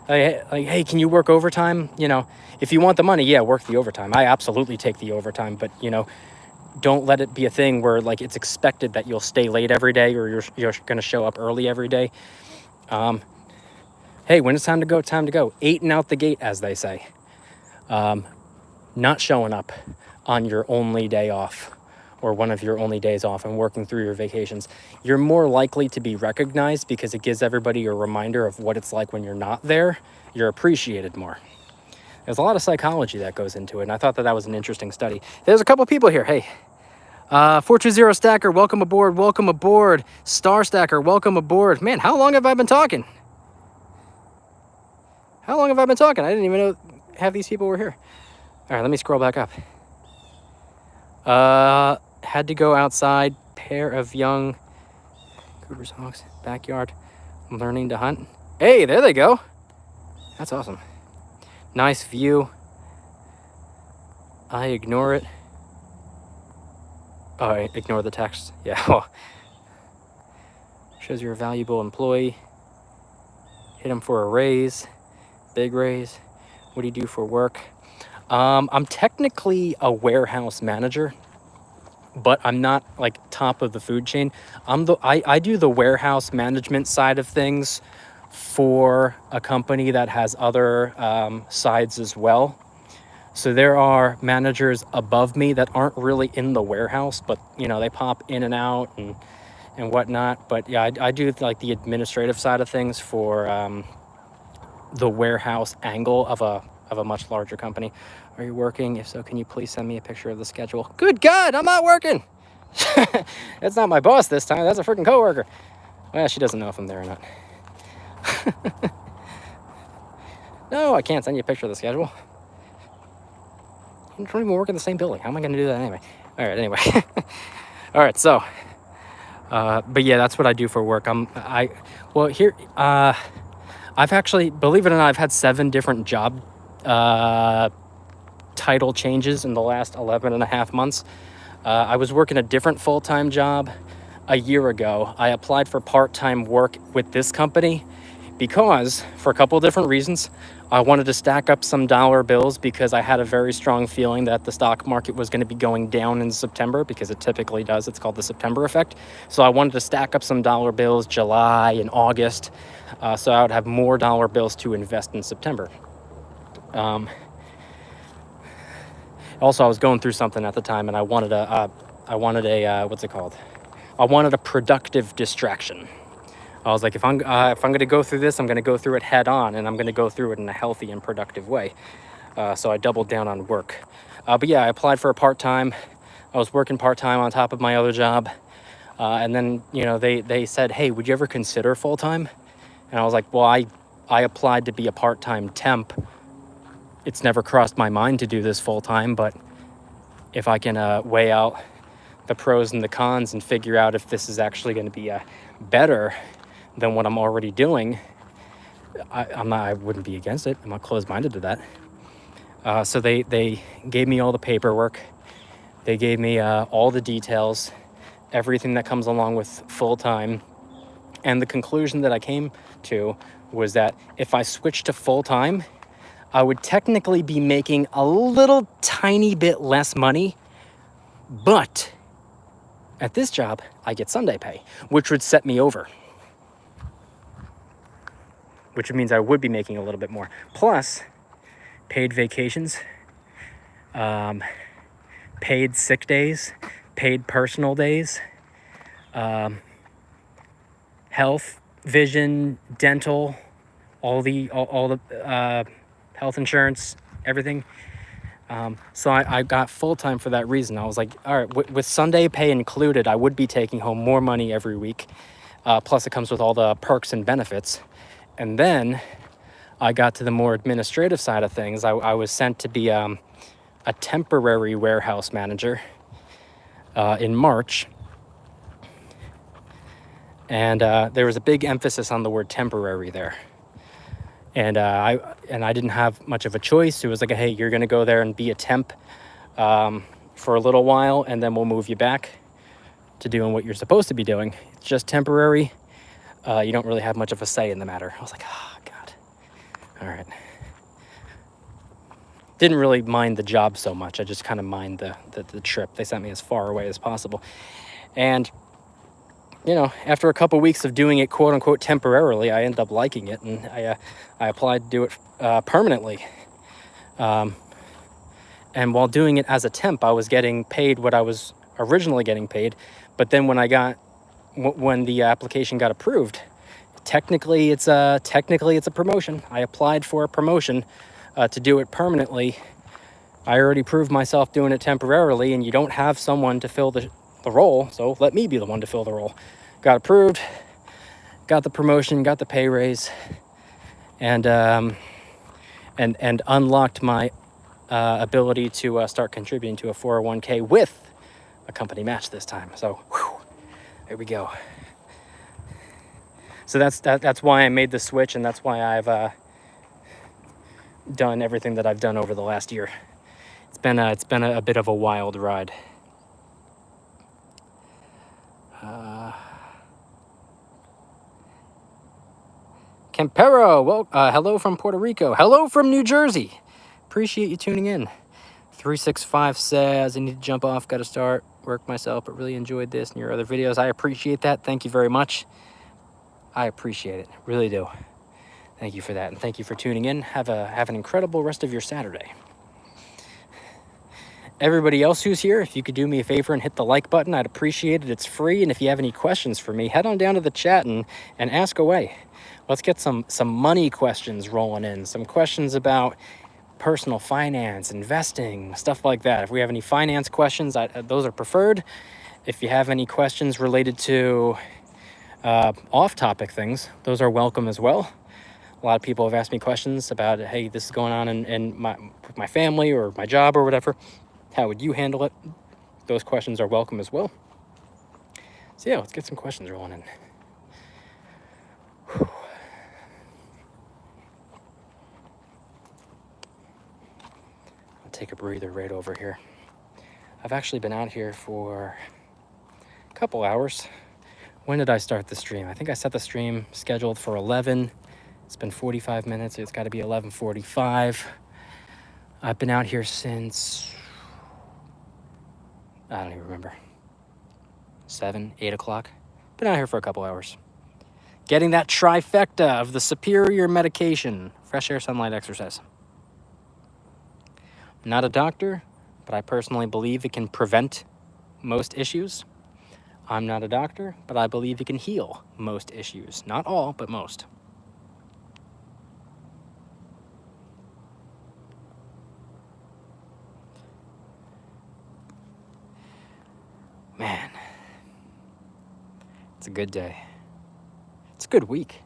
Speaker 1: hey, can you work overtime? If you want the money, yeah, work the overtime. I absolutely take the overtime, but don't let it be a thing where like it's expected that you'll stay late every day or you're going to show up early every day. Hey, when it's time to go, time to go. 8 and out the gate, as they say. Not showing up on your only day off or one of your only days off and working through your vacations, you're more likely to be recognized because it gives everybody a reminder of what it's like when you're not there. You're appreciated more. There's a lot of psychology that goes into it, and I thought that that was an interesting study. There's a couple people here. Hey, 420 Stacker, welcome aboard, welcome aboard. Star Stacker, welcome aboard. Man, how long have I been talking? How long have I been talking? I didn't even know half these people were here. All right, let me scroll back up. Had to go outside, pair of young Cooper's hawks, backyard, learning to hunt. Hey, there they go. That's awesome. Nice view. I ignore it. Oh, I ignore the text. Yeah, well. Shows you're a valuable employee. Hit him for a raise. Big raise. What do you do for work? I'm technically a warehouse manager, but I'm not like top of the food chain. I do the warehouse management side of things for a company that has other sides as well. So there are managers above me that aren't really in the warehouse, but you know, they pop in and out and whatnot. But yeah, I do like the administrative side of things for the warehouse angle of a much larger company. Are you working? If so, can you please send me a picture of the schedule? Good God, I'm not working. That's not my boss this time. That's a freaking coworker. Well, she doesn't know if I'm there or not. No, I can't send you a picture of the schedule. I don't even work in the same building. How am I going to do that anyway? All right, anyway. All right, so, but yeah, that's what I do for work. I've actually, believe it or not, I've had 7 different job title changes in the last 11 and a half months. I was working a different full-time job a year ago. I applied for part-time work with this company because, for a couple of different reasons, I wanted to stack up some dollar bills because I had a very strong feeling that the stock market was going to be going down in September, because it typically does. It's called the September effect. So I wanted to stack up some dollar bills July and August, so I would have more dollar bills to invest in September. Also, I was going through something at the time, and I wanted a what's it called? I wanted a productive distraction. I was like, if I'm going to go through this, I'm going to go through it head on, and I'm going to go through it in a healthy and productive way. So I doubled down on work. But yeah, I applied for a part-time. I was working part-time on top of my other job. And then, you know, they said, hey, would you ever consider full-time? And I was like, well, I applied to be a part-time temp. It's never crossed my mind to do this full-time, but if I can weigh out the pros and the cons and figure out if this is actually going to be better than what I'm already doing, I wouldn't be against it. I'm not closed-minded to that. So they gave me all the paperwork. They gave me all the details, everything that comes along with full-time. And the conclusion that I came to was that if I switched to full-time, I would technically be making a little tiny bit less money, but at this job, I get Sunday pay, which would set me over, which means I would be making a little bit more. Plus, paid vacations, paid sick days, paid personal days, health, vision, dental, all the health insurance, everything. So I got full-time for that reason. I was like, all right, with Sunday pay included, I would be taking home more money every week. Plus it comes with all the perks and benefits. And then I got to the more administrative side of things. I was sent to be a temporary warehouse manager in March. And there was a big emphasis on the word temporary there. And I didn't have much of a choice. It was like, hey, you're going to go there and be a temp for a little while, and then we'll move you back to doing what you're supposed to be doing. It's just temporary. You don't really have much of a say in the matter. I was like, oh, God. All right. Didn't really mind the job so much. I just kind of mind the trip. They sent me as far away as possible. And you know, after a couple weeks of doing it, quote unquote, temporarily, I ended up liking it, and I applied to do it permanently. And while doing it as a temp, I was getting paid what I was originally getting paid. But then when the application got approved, technically it's a promotion. I applied for a promotion to do it permanently. I already proved myself doing it temporarily, and you don't have someone to fill the role, so let me be the one to fill the role. Got approved, got the promotion, got the pay raise, and unlocked my ability to start contributing to a 401k with a company match this time. So, whew, there we go. So that's why I made the switch, and that's why I've done everything that I've done over the last year. It's been a bit of a wild ride. Campero, well, hello from Puerto Rico. Hello from New Jersey. Appreciate you tuning in. 365 says, I need to jump off, got to start work myself, but really enjoyed this and your other videos. I appreciate that. Thank you very much. I appreciate it. Really do. Thank you for that. And thank you for tuning in. Have an incredible rest of your Saturday. Everybody else who's here, if you could do me a favor and hit the like button, I'd appreciate it. It's free. And if you have any questions for me, head on down to the chat and ask away. Let's get some money questions rolling in. Some questions about personal finance, investing, stuff like that. If we have any finance questions, those are preferred. If you have any questions related to off-topic things, those are welcome as well. A lot of people have asked me questions about, hey, this is going on in my family or my job or whatever. How would you handle it? Those questions are welcome as well. So yeah, let's get some questions rolling in. Whew. I'll take a breather right over here. I've actually been out here for a couple hours. When did I start the stream? I think I set the stream scheduled for 11. It's been 45 minutes. It's got to be 11:45. I've been out here since, I don't even remember, 7, 8 o'clock. Been out here for a couple hours. Getting that trifecta of the superior medication, fresh air, sunlight, exercise. I'm not a doctor, but I personally believe it can prevent most issues. I'm not a doctor, but I believe it can heal most issues. Not all, but most. Man, it's a good day. It's a good week.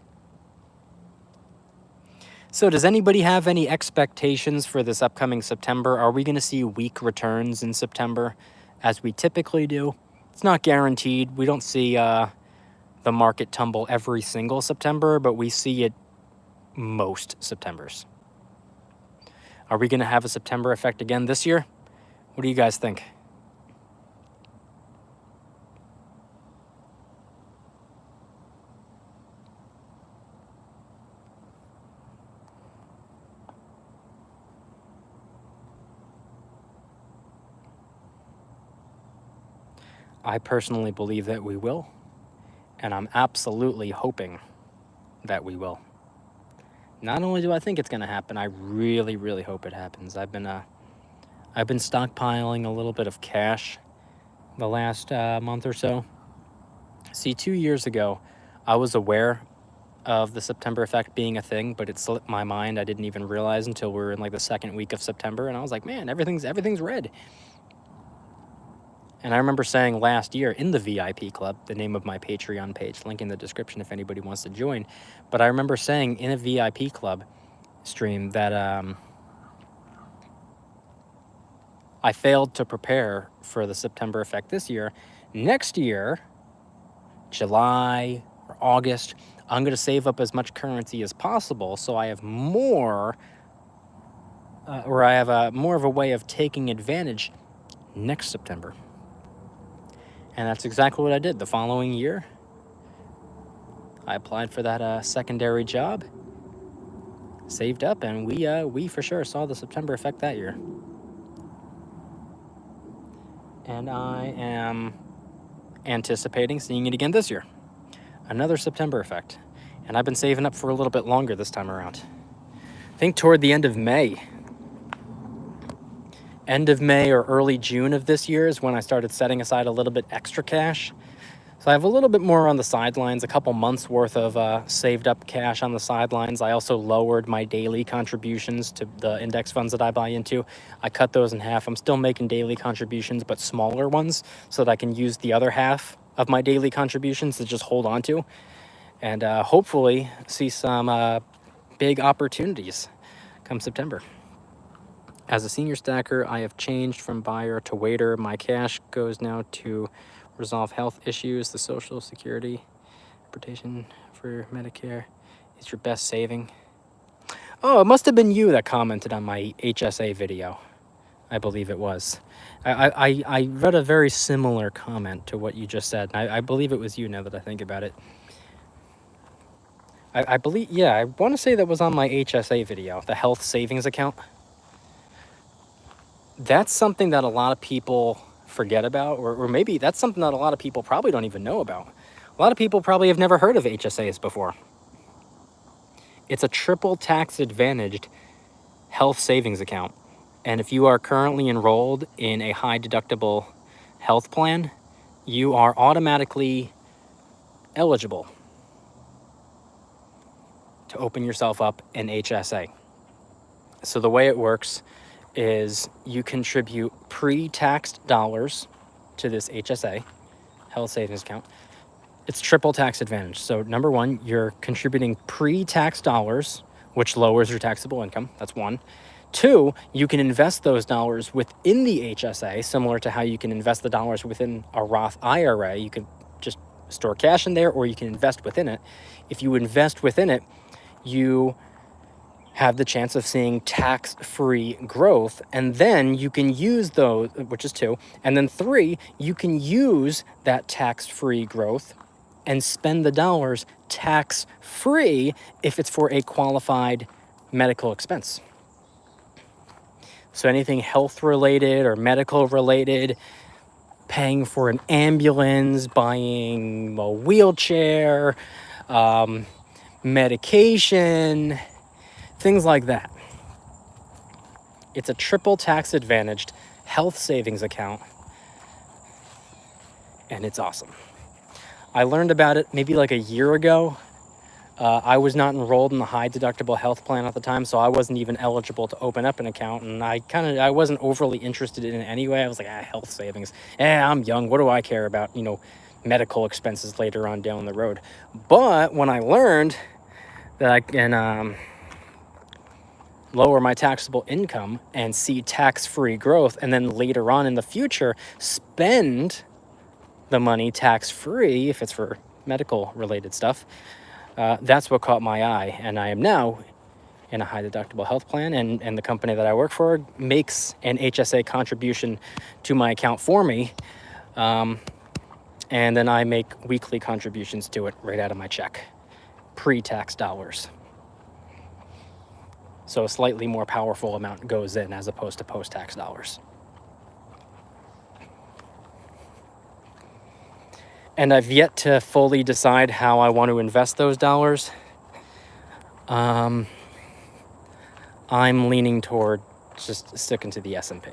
Speaker 1: So does anybody have any expectations for this upcoming September? Are we going to see weak returns in September as we typically do? It's not guaranteed. We don't see the market tumble every single September, but we see it most Septembers. Are we going to have a September effect again this year? What do you guys think? I personally believe that we will, and I'm absolutely hoping that we will. Not only do I think it's going to happen, I really, really hope it happens. I've been stockpiling a little bit of cash the last month or so. See, 2 years ago, I was aware of the September effect being a thing, but it slipped my mind. I didn't even realize until we were in like the second week of September, and I was like, man, everything's red. And I remember saying last year in the VIP Club, the name of my Patreon page, link in the description if anybody wants to join. But I remember saying in a VIP Club stream that I failed to prepare for the September effect this year. Next year, July or August, I'm going to save up as much currency as possible so I have more, or I have more of a way of taking advantage next September. And that's exactly what I did. The following year, I applied for that secondary job, saved up, and we for sure saw the September effect that year. And I am anticipating seeing it again this year. Another September effect. And I've been saving up for a little bit longer this time around. I think toward the end of May or early June of this year is when I started setting aside a little bit extra cash So I have a little bit more on the sidelines, a couple months worth of saved up cash on the sidelines. I also lowered my daily contributions to the index funds that I buy into. I cut those in half. I'm still making daily contributions, but smaller ones, so that I can use the other half of my daily contributions to just hold on to, and hopefully see some big opportunities come September. As a senior stacker, I have changed from buyer to waiter. My cash goes now to resolve health issues. The Social Security interpretation for Medicare is your best saving. Oh, it must have been you that commented on my HSA video. I believe it was. I read a very similar comment to what you just said. I believe it was you, now that I think about it. I believe, yeah, I want to say that was on my HSA video, the health savings account. That's something that a lot of people forget about, or maybe that's something that a lot of people probably don't even know about. A lot of people probably have never heard of HSAs before. It's a triple tax advantaged health savings account. And if you are currently enrolled in a high deductible health plan, you are automatically eligible to open yourself up an HSA. So the way it works is you contribute pre-taxed dollars to this HSA, health savings account. It's triple tax advantage. So number one, you're contributing pre-tax dollars, which lowers your taxable income. That's one. Two, you can invest those dollars within the HSA, similar to how you can invest the dollars within a Roth IRA. You can just store cash in there, or you can invest within it. If you invest within it, you have the chance of seeing tax-free growth, and then you can use those, which is two, and then three, you can use that tax-free growth and spend the dollars tax-free if it's for a qualified medical expense. So anything health-related or medical-related, paying for an ambulance, buying a wheelchair, medication, things like that. It's a triple tax advantaged health savings account, and it's awesome. I learned about it maybe like a year ago. I was not enrolled in the high deductible health plan at the time, so I wasn't even eligible to open up an account, and I wasn't overly interested in it anyway. I was like, health savings. I'm young. What do I care about, medical expenses later on down the road? But when I learned that I can lower my taxable income and see tax-free growth, and then later on in the future spend the money tax-free if it's for medical related stuff, that's what caught my eye. And I am now in a high deductible health plan, and the company that I work for makes an HSA contribution to my account for me, and then I make weekly contributions to it right out of my check, pre-tax dollars. So a slightly more powerful amount goes in as opposed to post-tax dollars. And I've yet to fully decide how I want to invest those dollars. I'm leaning toward just sticking to the S&P.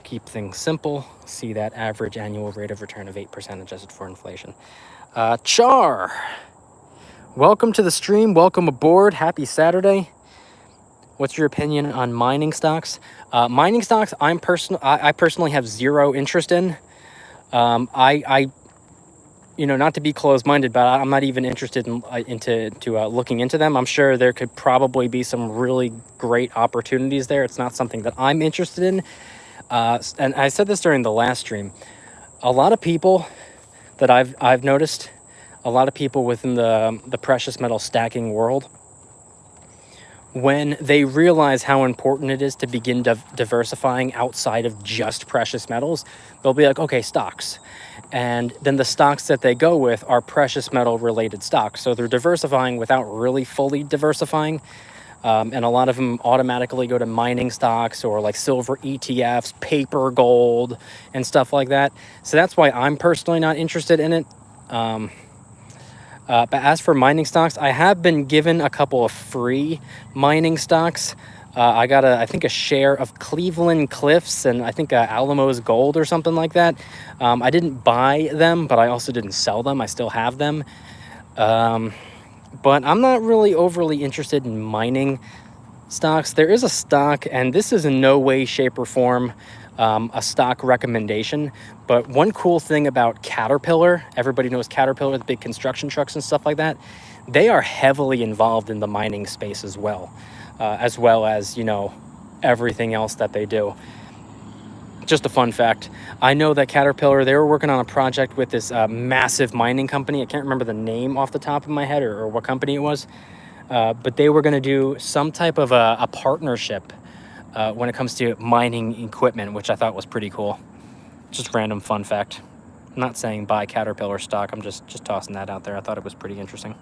Speaker 1: Keep things simple. See that average annual rate of return of 8% adjusted for inflation. Char, welcome to the stream. Welcome aboard. Happy Saturday. What's your opinion on mining stocks? Mining stocks, I personally have zero interest in. Not to be closed-minded, but I'm not even interested into looking into them. I'm sure there could probably be some really great opportunities there. It's not something that I'm interested in. And I said this during the last stream. A lot of people that I've noticed, a lot of people within the precious metal stacking world, when they realize how important it is to begin diversifying outside of just precious metals, they'll be like, okay, stocks. And then the stocks that they go with are precious metal related stocks. So they're diversifying without really fully diversifying. And a lot of them automatically go to mining stocks or like silver ETFs, paper gold, and stuff like that. So that's why I'm personally not interested in it. But as for mining stocks, I have been given a couple of free mining stocks I got I think a share of Cleveland Cliffs and I think Alamo's Gold or something like that. I didn't buy them, but I also didn't sell them. I still have them. But I'm not really overly interested in mining stocks. There is a stock, and this is in no way, shape, or form a stock recommendation. But one cool thing about Caterpillar, everybody knows Caterpillar, the big construction trucks and stuff like that. They are heavily involved in the mining space as well as, you know, everything else that they do. Just a fun fact. I know that Caterpillar, they were working on a project with this massive mining company. I can't remember the name off the top of my head or what company it was. But they were going to do some type of a partnership when it comes to mining equipment, which I thought was pretty cool. Just random fun fact. I'm not saying buy Caterpillar stock. I'm just tossing that out there. I thought it was pretty interesting.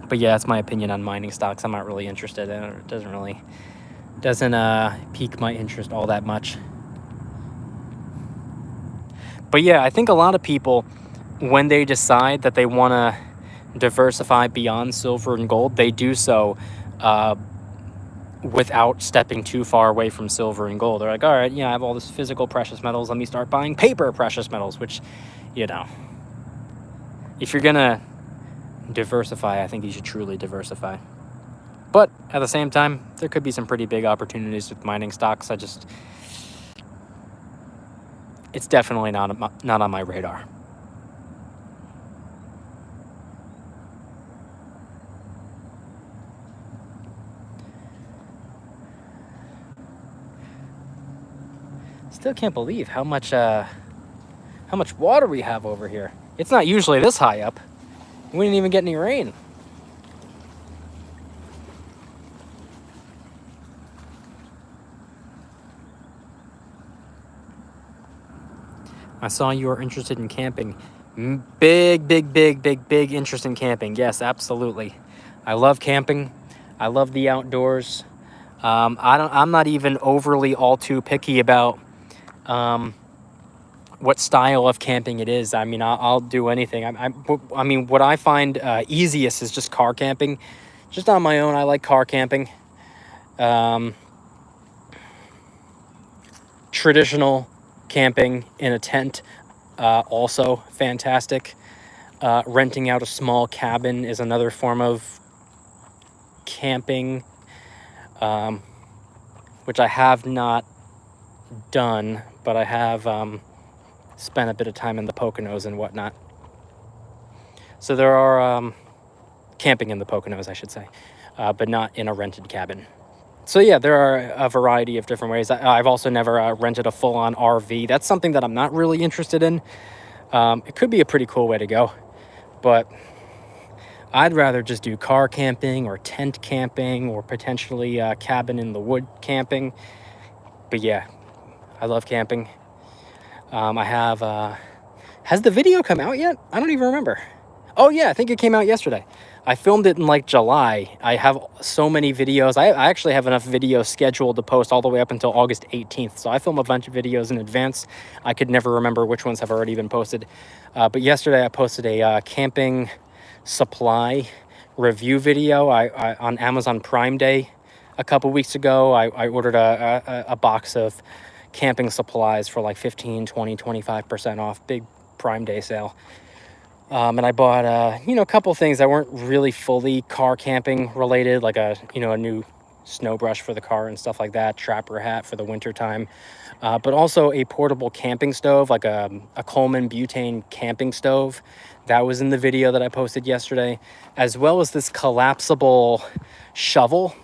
Speaker 1: But yeah, that's my opinion on mining stocks. I'm not really interested in it. It doesn't pique my interest all that much. But yeah, I think a lot of people, when they decide that they want to diversify beyond silver and gold, they do so without stepping too far away from silver and gold. They're like, all right, yeah, I have all this physical precious metals. Let me start buying paper precious metals, which, you know, if you're going to diversify, I think you should truly diversify. But at the same time, there could be some pretty big opportunities with mining stocks. It's definitely not on my radar. Still can't believe how much water we have over here. It's not usually this high up. We didn't even get any rain. I saw you are interested in camping. Big interest in camping. Yes, absolutely. I love camping. I love the outdoors. I'm not even overly all too picky about what style of camping it is. I mean, I'll do anything. I mean, what I find easiest is just car camping. Just on my own, I like car camping. Traditional camping in a tent, also fantastic. Renting out a small cabin is another form of camping, which I have not done, but I have spent a bit of time in the Poconos and whatnot. So there are camping in the Poconos, I should say, but not in a rented cabin. So yeah, there are a variety of different ways. I've also never rented a full-on RV. That's something that I'm not really interested in. It could be a pretty cool way to go, but I'd rather just do car camping or tent camping or potentially cabin in the wood camping. But yeah, I love camping. I have... has the video come out yet? I don't even remember. Oh yeah, I think it came out yesterday. I filmed it in like July. I have so many videos. I actually have enough videos scheduled to post all the way up until August 18th. So I film a bunch of videos in advance. I could never remember which ones have already been posted. But yesterday I posted a camping supply review video on Amazon Prime Day a couple weeks ago. I ordered a box of camping supplies for like 15, 20, 25% off. Big Prime Day sale. And I bought, a couple things that weren't really fully car camping related, like a new snow brush for the car and stuff like that, trapper hat for the winter time, but also a portable camping stove, like a Coleman butane camping stove. That was in the video that I posted yesterday, as well as this collapsible shovel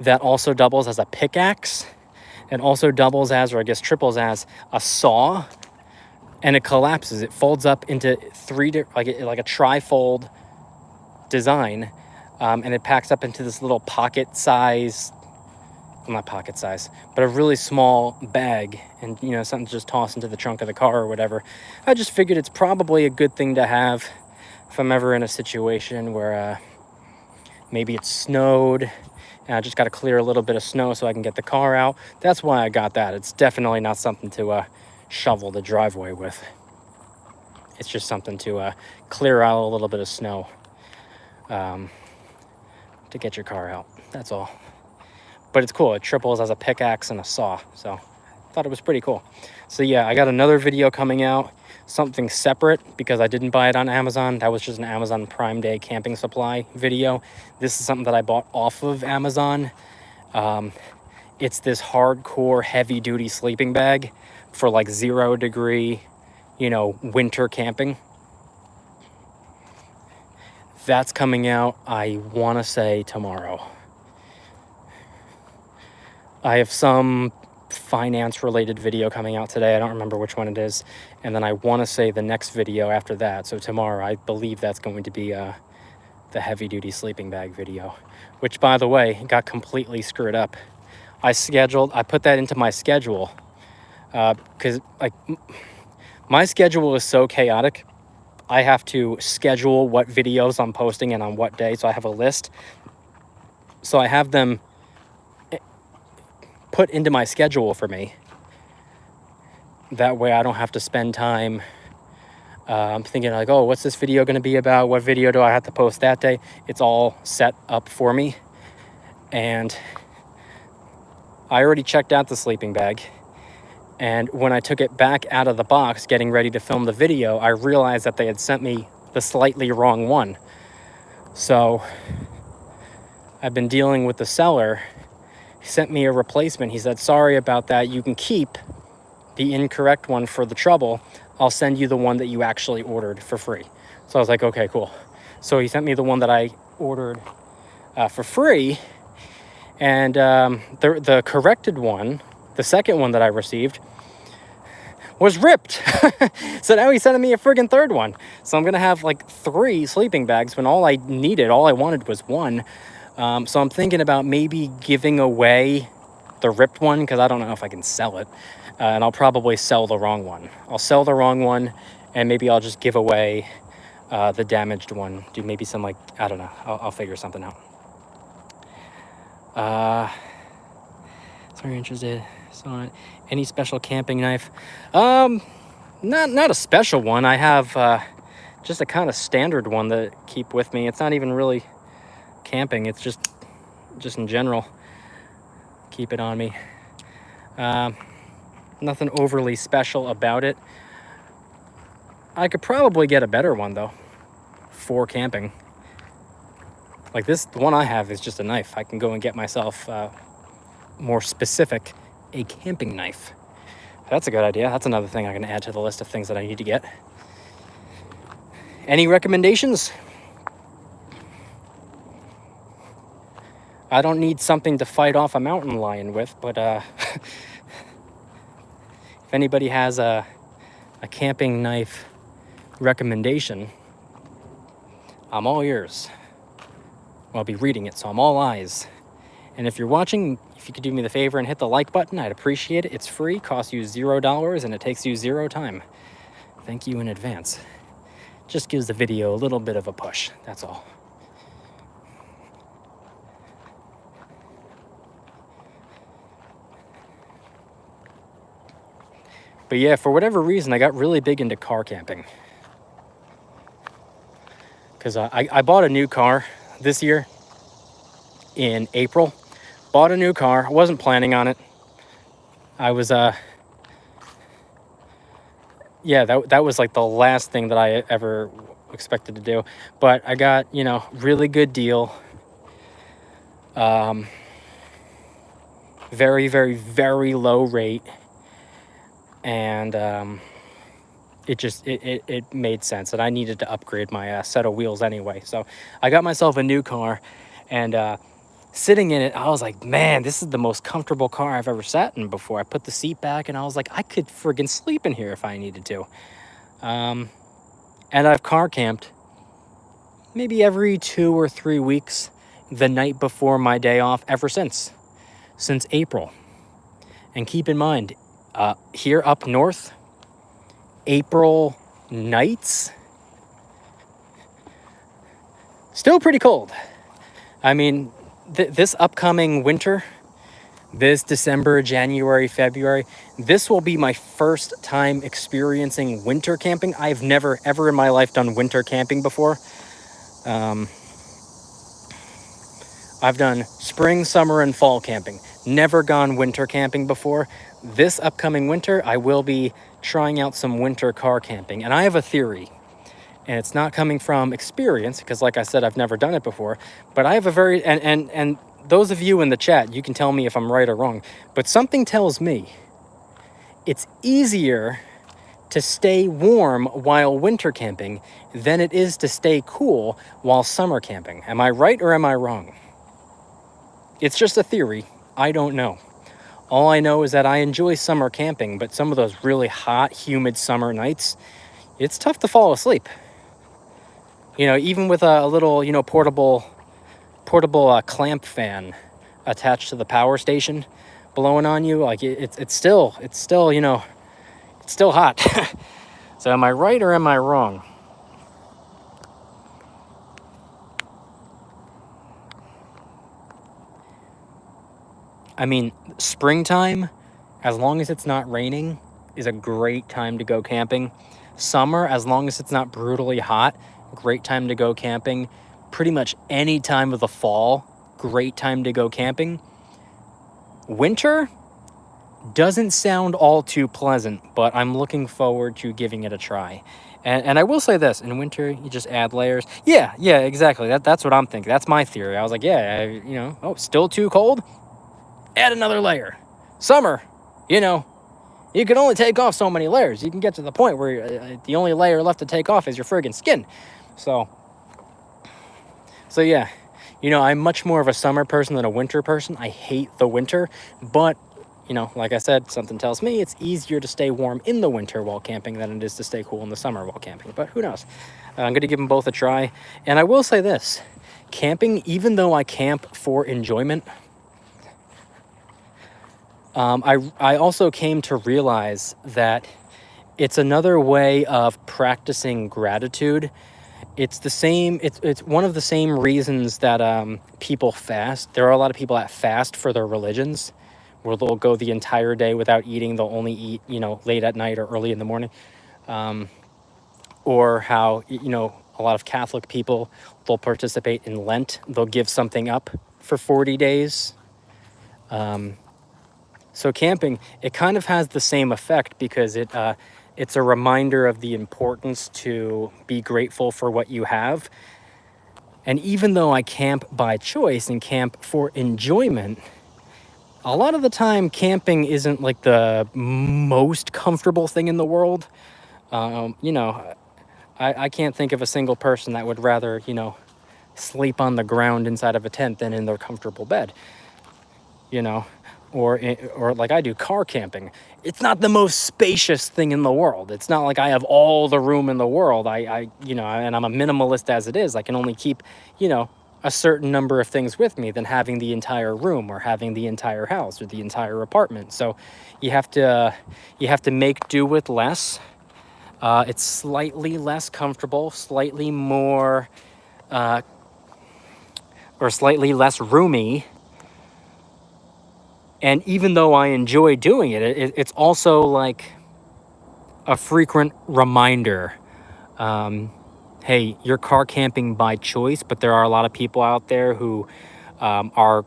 Speaker 1: that also doubles as a pickaxe and also doubles as, or I guess triples as, a saw. And it collapses. It folds up into like a tri-fold design, and it packs up into this little pocket size, well, not pocket size, but a really small bag, and something to just toss into the trunk of the car or whatever. I just figured it's probably a good thing to have if I'm ever in a situation where maybe it snowed and I just got to clear a little bit of snow so I can get the car out. That's why I got that. It's definitely not something to shovel the driveway with. It's just something to clear out a little bit of snow to get your car out. That's all. but it's cool. It triples as a pickaxe and a saw. So I thought it was pretty cool. So yeah, I got another video coming out, something separate, because I didn't buy it on Amazon. That was just an Amazon Prime Day camping supply video. This is something that I bought off of Amazon. It's this hardcore heavy duty sleeping bag for like 0 degree, you know, winter camping. That's coming out, I want to say, tomorrow. I have some finance related video coming out today. I don't remember which one it is. And then I want to say the next video after that. So tomorrow, I believe that's going to be the heavy duty sleeping bag video, which, by the way, got completely screwed up. I put that into my schedule because like my schedule is so chaotic. I have to schedule what videos I'm posting and on what day. So I have a list. So I have them put into my schedule for me. That way I don't have to spend time I'm thinking like, oh, what's this video going to be about? What video do I have to post that day? It's all set up for me. And I already checked out the sleeping bag. And when I took it back out of the box, getting ready to film the video, I realized that they had sent me the slightly wrong one. So I've been dealing with the seller. He sent me a replacement. He said, sorry about that. You can keep the incorrect one for the trouble. I'll send you the one that you actually ordered for free. So I was like, okay, cool. So he sent me the one that I ordered for free. And the corrected one, the second one that I received, was ripped. So now he's sending me a friggin' third one. So I'm gonna have like 3 sleeping bags when all I wanted was one. So I'm thinking about maybe giving away the ripped one, because I don't know if I can sell it. And I'll probably sell the wrong one. I'll sell the wrong one, and maybe I'll just give away the damaged one. Do maybe some, like, I don't know. I'll figure something out. Sorry, interested. So, any special camping knife? Not a special one. I have just a kind of standard one that I keep with me. It's not even really camping. It's just in general. Keep it on me. Nothing overly special about it. I could probably get a better one though for camping. Like this, the one I have is just a knife. I can go and get myself more specific, a camping knife. That's a good idea. That's another thing I can add to the list of things that I need to get. Any recommendations? I don't need something to fight off a mountain lion with, but if anybody has a camping knife recommendation, I'm all ears. I'll be reading it, so I'm all eyes. And if you're watching, if you could do me the favor and hit the like button, I'd appreciate it. It's free, costs you $0, and it takes you 0 time. Thank you in advance. Just gives the video a little bit of a push, that's all. But yeah, for whatever reason, I got really big into car camping. Because I bought a new car this year in April. Bought a new car. I wasn't planning on it. I was, yeah, that was like the last thing that I ever expected to do. But I got, you know, really good deal. Very, very, very low rate. And it made sense that I needed to upgrade my set of wheels anyway. So I got myself a new car, and sitting in it, I was like, man, this is the most comfortable car I've ever sat in before. I put the seat back, and I was like, I could friggin' sleep in here if I needed to. And I've car camped maybe every 2 or 3 weeks the night before my day off ever since April. And keep in mind, here up north, April nights, still pretty cold. I mean, this upcoming winter, this December, January, February, this will be my first time experiencing winter camping. I've never, ever in my life done winter camping before. I've done spring, summer, and fall camping. Never gone winter camping before. This upcoming winter, I will be trying out some winter car camping. And I have a theory, and it's not coming from experience, because like I said, I've never done it before, but I have a very, and those of you in the chat, you can tell me if I'm right or wrong, but something tells me it's easier to stay warm while winter camping than it is to stay cool while summer camping. Am I right or am I wrong? It's just a theory. I don't know. All I know is that I enjoy summer camping, but some of those really hot, humid summer nights, it's tough to fall asleep. You know, even with a little, you know, portable clamp fan attached to the power station blowing on you, like it's still, you know, it's still hot. So am I right or am I wrong? I mean, springtime, as long as it's not raining, is a great time to go camping. Summer, as long as it's not brutally hot, great time to go camping. Pretty much any time of the fall, great time to go camping. Winter doesn't sound all too pleasant, but I'm looking forward to giving it a try. And I will say this, in winter, you just add layers. Yeah, exactly. That's what I'm thinking. That's my theory. I was like, you know, oh, still too cold? Add another layer. Summer, you know, you can only take off so many layers. You can get to the point where the only layer left to take off is your friggin' skin. So yeah, you know, I'm much more of a summer person than a winter person. I hate the winter, but, you know, like I said, something tells me it's easier to stay warm in the winter while camping than it is to stay cool in the summer while camping. But who knows? I'm going to give them both a try. And I will say this, camping, even though I camp for enjoyment, I also came to realize that it's another way of practicing gratitude. It's the same, it's one of the same reasons that people fast. There are a lot of people that fast for their religions, where they'll go the entire day without eating. They'll only eat, you know, late at night or early in the morning. Or how, you know, a lot of Catholic people, they'll participate in Lent. They'll give something up for 40 days. So camping, it kind of has the same effect, because it's a reminder of the importance to be grateful for what you have. And even though I camp by choice and camp for enjoyment, a lot of the time camping isn't like the most comfortable thing in the world. You know, I can't think of a single person that would rather, you know, sleep on the ground inside of a tent than in their comfortable bed, you know. Or like I do car camping. It's not the most spacious thing in the world. It's not like I have all the room in the world. I you know, and I'm a minimalist as it is. I can only keep, you know, a certain number of things with me than having the entire room or having the entire house or the entire apartment. So you have to make do with less. It's slightly less comfortable, slightly more, or slightly less roomy. And even though I enjoy doing it, it's also like a frequent reminder. Hey, you're car camping by choice, but there are a lot of people out there who are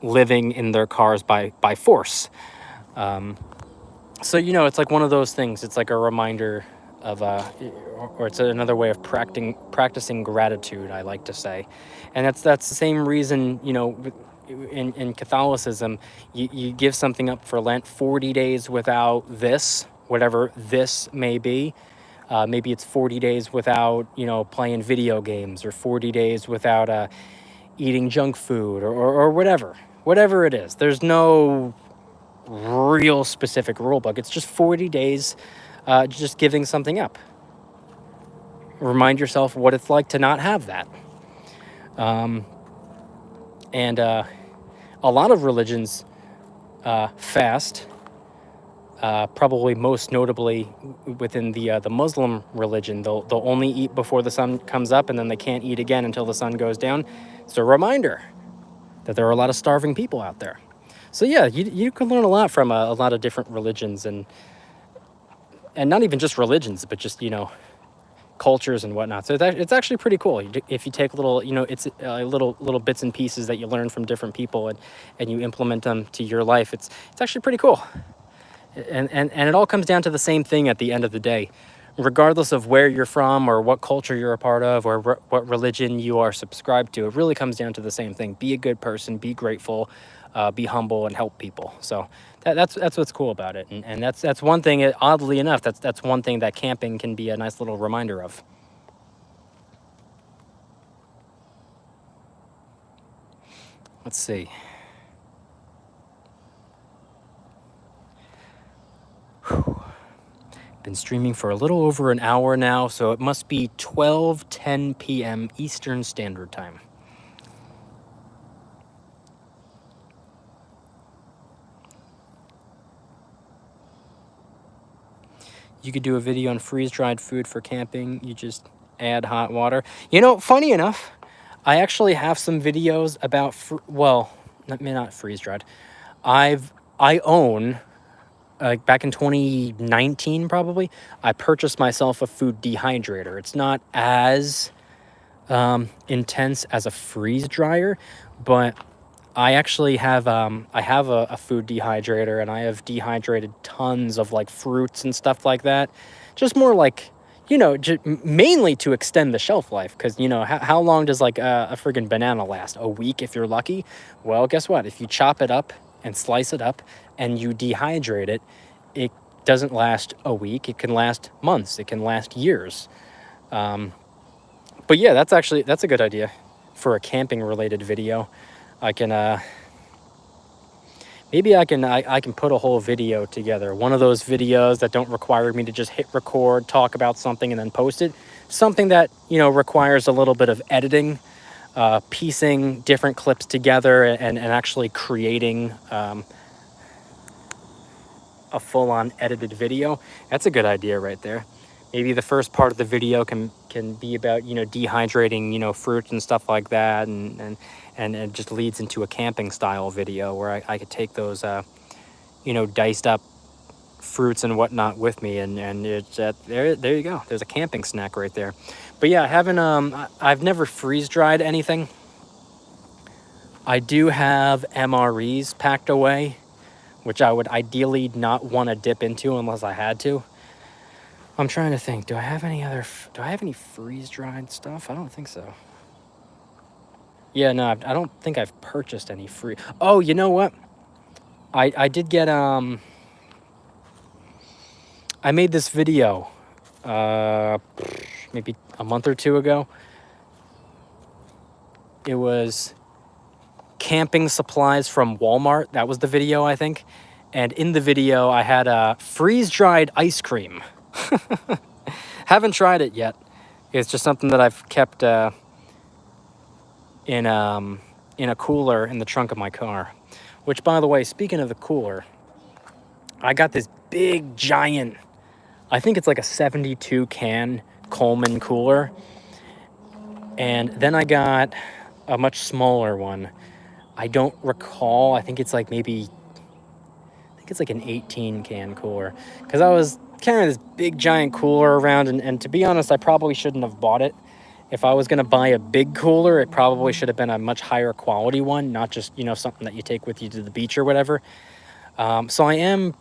Speaker 1: living in their cars by force. So, you know, it's like one of those things. It's like a reminder of, or it's another way of practicing gratitude, I like to say. And that's the same reason, you know, in Catholicism, you give something up for Lent, 40 days without this, whatever this may be. Maybe it's 40 days without, you know, playing video games, or 40 days without eating junk food, or whatever it is. There's no real specific rule book. It's just 40 days just giving something up. Remind yourself what it's like to not have that. And a lot of religions fast, probably most notably within the Muslim religion. They'll only eat before the sun comes up, and then they can't eat again until the sun goes down. It's a reminder that there are a lot of starving people out there. So yeah, you can learn a lot from a lot of different religions, and not even just religions, but just, you know, cultures and whatnot. So it's actually pretty cool if you take little, it's little bits and pieces that you learn from different people, and you implement them to your life. It's actually pretty cool. And it all comes down to the same thing at the end of the day, regardless of where you're from or what culture you're a part of or what religion you are subscribed to. It really comes down to the same thing. Be a good person, be grateful, be humble, and help people. So that's what's cool about it. And that's one thing, oddly enough, that's one thing that camping can be a nice little reminder of. Let's see. Been streaming for a little over an hour now, so it must be 12:10 p.m. Eastern Standard Time. You could do a video on freeze-dried food for camping. You just add hot water. Funny enough, I actually have some videos about, not freeze-dried. I own, back in 2019 probably, I purchased myself a food dehydrator. It's not as intense as a freeze dryer, but I actually have a food dehydrator, and I have dehydrated tons of like fruits and stuff like that. Just more like, mainly to extend the shelf life, because how long does like a friggin' banana last? A week if you're lucky. Well, guess what? If you chop it up and slice it up and you dehydrate it, it doesn't last a week. It can last months. It can last years. But yeah, that's a good idea for a camping related video. I can maybe I can put a whole video together. One of those videos that don't require me to just hit record, talk about something, and then post it. Something that requires a little bit of editing, piecing different clips together, and actually creating a full-on edited video. That's a good idea right there. Maybe the first part of the video can be about dehydrating fruits and stuff like that, and it just leads into a camping style video where I could take those diced up fruits and whatnot with me, and it's there you go. There's a camping snack right there. But yeah, I've never freeze dried anything. I do have MREs packed away, which I would ideally not want to dip into unless I had to. I'm trying to think, do I have any freeze-dried stuff? I don't think so. Yeah, no, I don't think I've purchased any free. Oh, you know what? I did get, I made this video, maybe a month or two ago. It was camping supplies from Walmart. That was the video, I think. And in the video, I had a freeze-dried ice cream. Haven't tried it yet. It's just something that I've kept in a cooler in the trunk of my car. Which, by the way, speaking of the cooler, I got this big giant, I think it's like a 72 can Coleman cooler, and then I got a much smaller one. I don't recall. I think it's like an 18 can cooler, because I was carrying this big giant cooler around, and to be honest, I probably shouldn't have bought it. If I was going to buy a big cooler, it probably should have been a much higher quality one, not just something that you take with you to the beach or whatever. So I am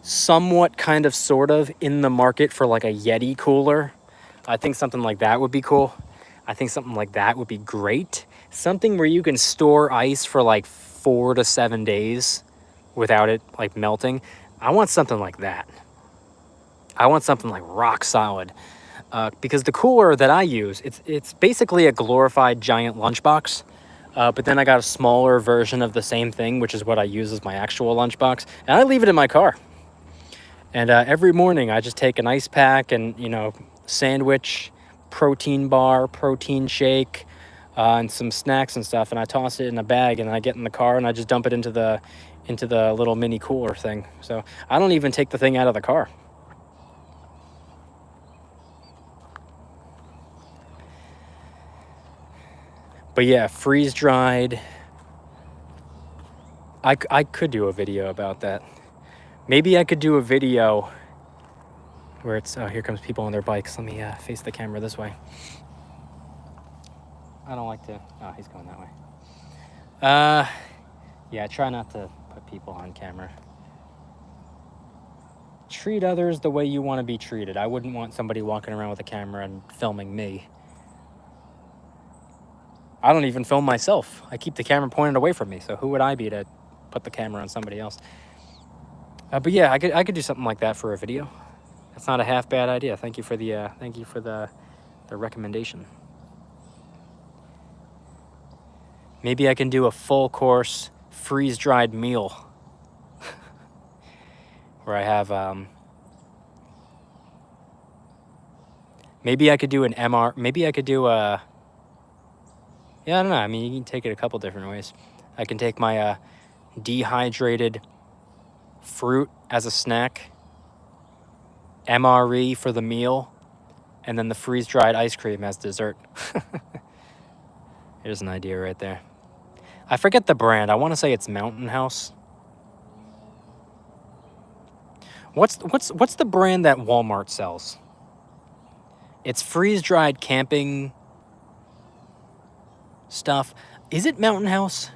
Speaker 1: somewhat kind of sort of in the market for like a Yeti cooler. I think something like that would be cool. I think something like that would be great. Something where you can store ice for like 4 to 7 days without it like melting. I want something like that. I want something like rock solid. Because the cooler that I use, it's basically a glorified giant lunchbox. But then I got a smaller version of the same thing, which is what I use as my actual lunchbox. And I leave it in my car. And every morning I just take an ice pack and, sandwich, protein bar, protein shake, and some snacks and stuff. And I toss it in a bag, and I get in the car and I just dump it into the little mini cooler thing. So I don't even take the thing out of the car. But yeah, freeze-dried. I could do a video about that. Maybe I could do a video. where it's, oh, here comes people on their bikes. Let me face the camera this way. I don't like to, oh, he's going that way. Yeah, try not to put people on camera. Treat others the way you want to be treated. I wouldn't want somebody walking around with a camera and filming me. I don't even film myself. I keep the camera pointed away from me, so who would I be to put the camera on somebody else? But yeah, I could do something like that for a video. That's not a half bad idea. Thank you for the recommendation. Maybe I can do a full course freeze-dried meal where I have maybe I could do an MR, maybe I could do a, yeah, I don't know. I mean, you can take it a couple different ways. I can take my dehydrated fruit as a snack, MRE for the meal, and then the freeze-dried ice cream as dessert. Here's an idea right there. I forget the brand. I want to say it's Mountain House. What's the brand that Walmart sells? It's freeze-dried camping stuff. Is it Mountain House?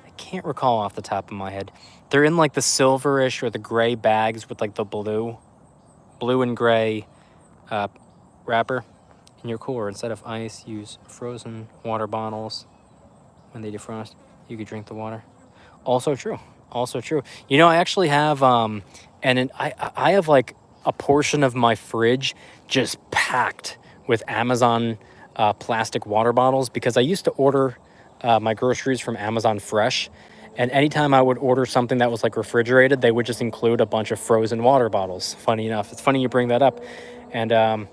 Speaker 1: I can't recall off the top of my head. They're in like the silverish or the gray bags with like the blue and gray wrapper. In your cooler, instead of ice, use frozen water bottles. When they defrost, you could drink the water. Also true. Also true. You know, I actually have I have like a portion of my fridge just packed with Amazon plastic water bottles, because I used to order my groceries from Amazon Fresh, and anytime I would order something that was like refrigerated, they would just include a bunch of frozen water bottles. Funny enough, it's funny you bring that up. And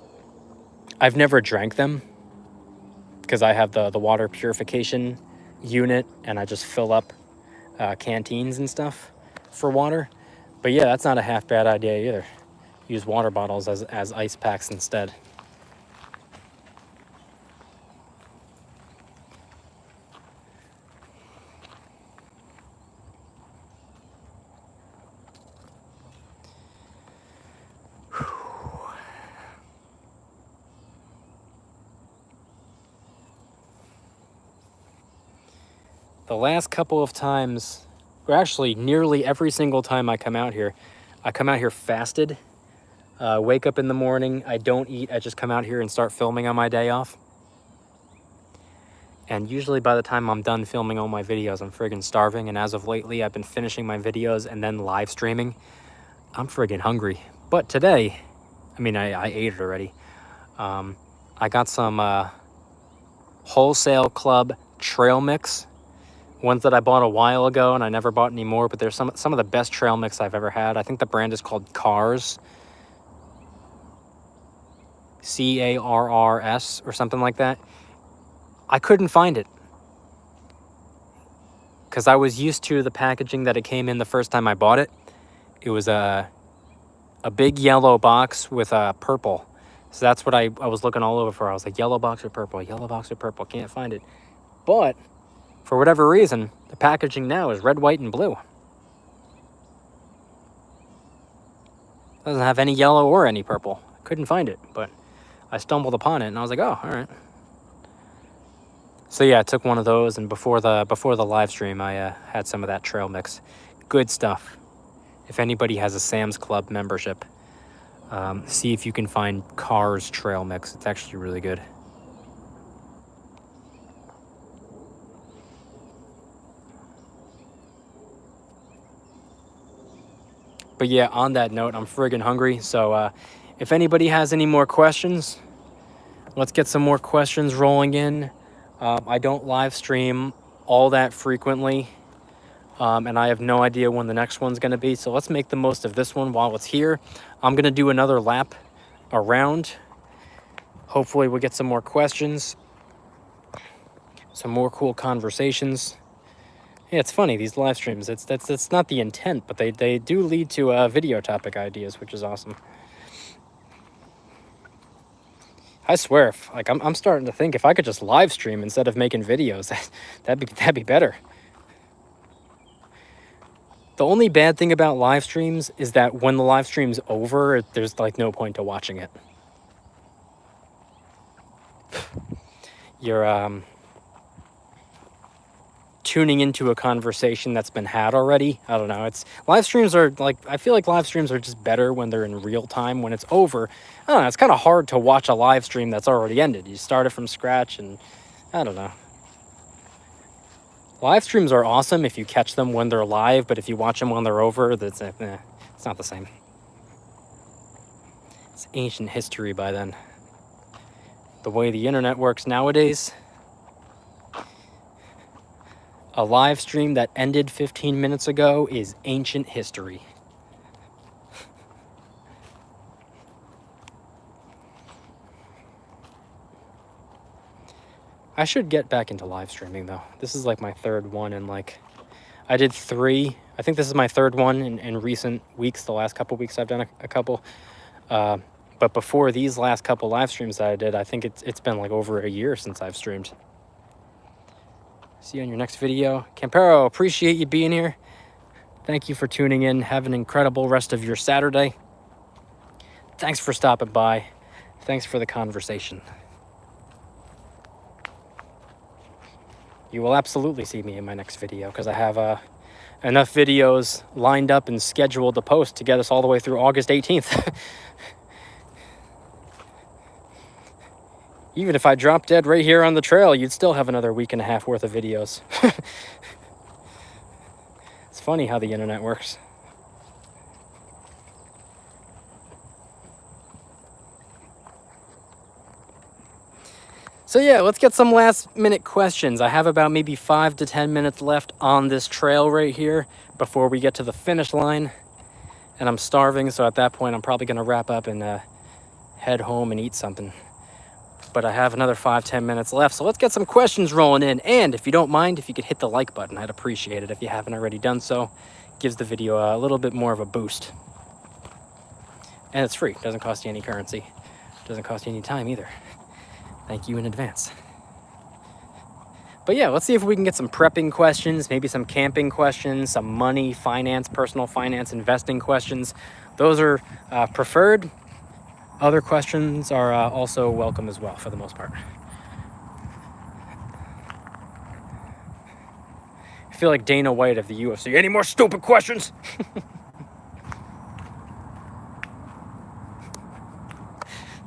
Speaker 1: I've never drank them because I have the water purification unit, and I just fill up canteens and stuff for water. But yeah, that's not a half bad idea either. Use water bottles as ice packs instead. The last couple of times, or actually nearly every single time I come out here fasted. Wake up in the morning, I don't eat, I just come out here and start filming on my day off. And usually by the time I'm done filming all my videos, I'm friggin' starving. And as of lately, I've been finishing my videos and then live streaming. I'm friggin' hungry. But today, I mean, I ate it already. I got some Wholesale Club trail mix. Ones that I bought a while ago and I never bought any more, but they're some of the best trail mix I've ever had. I think the brand is called Cars. CARRS or something like that. I couldn't find it because I was used to the packaging that it came in the first time I bought it. It was a big yellow box with purple. So that's what I was looking all over for. I was like, yellow box or purple, yellow box or purple. Can't find it. But for whatever reason, the packaging now is red, white, and blue. Doesn't have any yellow or any purple. Couldn't find it, but I stumbled upon it and I was like, oh, all right. So yeah, I took one of those, and before the live stream, I had some of that trail mix. Good stuff. If anybody has a Sam's Club membership, see if you can find Cars trail mix. It's actually really good. But yeah, on that note, I'm friggin' hungry. So if anybody has any more questions, let's get some more questions rolling in. I don't live stream all that frequently, and I have no idea when the next one's going to be. So let's make the most of this one while it's here. I'm going to do another lap around. Hopefully we'll get some more questions, some more cool conversations. Yeah, it's funny, these live streams, that's not the intent, but they do lead to video topic ideas, which is awesome. I swear, I'm starting to think if I could just live stream instead of making videos, that'd be better. The only bad thing about live streams is that when the live stream's over, there's like no point to watching it. You're tuning into a conversation that's been had already. I don't know. It's live streams are like, I feel like live streams are just better when they're in real time. When it's over, I don't know, it's kind of hard to watch a live stream that's already ended. You start it from scratch, and I don't know. Live streams are awesome if you catch them when they're live, but if you watch them when they're over, it's not the same. It's ancient history by then. The way the internet works nowadays, a live stream that ended 15 minutes ago is ancient history. I should get back into live streaming though. This is like my third one, and like I did 3. I think this is my third one in recent weeks. The last couple weeks I've done a couple. But before these last couple live streams that I did, I think it's been like over a year since I've streamed. See you on your next video. Campero, appreciate you being here. Thank you for tuning in. Have an incredible rest of your Saturday. Thanks for stopping by. Thanks for the conversation. You will absolutely see me in my next video because I have enough videos lined up and scheduled to post to get us all the way through August 18th. Even if I drop dead right here on the trail, you'd still have another week and a half worth of videos. It's funny how the internet works. So yeah, let's get some last minute questions. I have about maybe 5 to 10 minutes left on this trail right here before we get to the finish line. And I'm starving, so at that point I'm probably gonna wrap up and head home and eat something. But I have another 5-10 minutes left, so let's get some questions rolling in. And if you don't mind, if you could hit the like button, I'd appreciate it if you haven't already done so. Gives the video a little bit more of a boost. And it's free, doesn't cost you any currency. Doesn't cost you any time either. Thank you in advance. But yeah, let's see if we can get some prepping questions, maybe some camping questions, some money, finance, personal finance, investing questions. Those are preferred. Other questions are also welcome as well, for the most part. I feel like Dana White of the UFC. Any more stupid questions?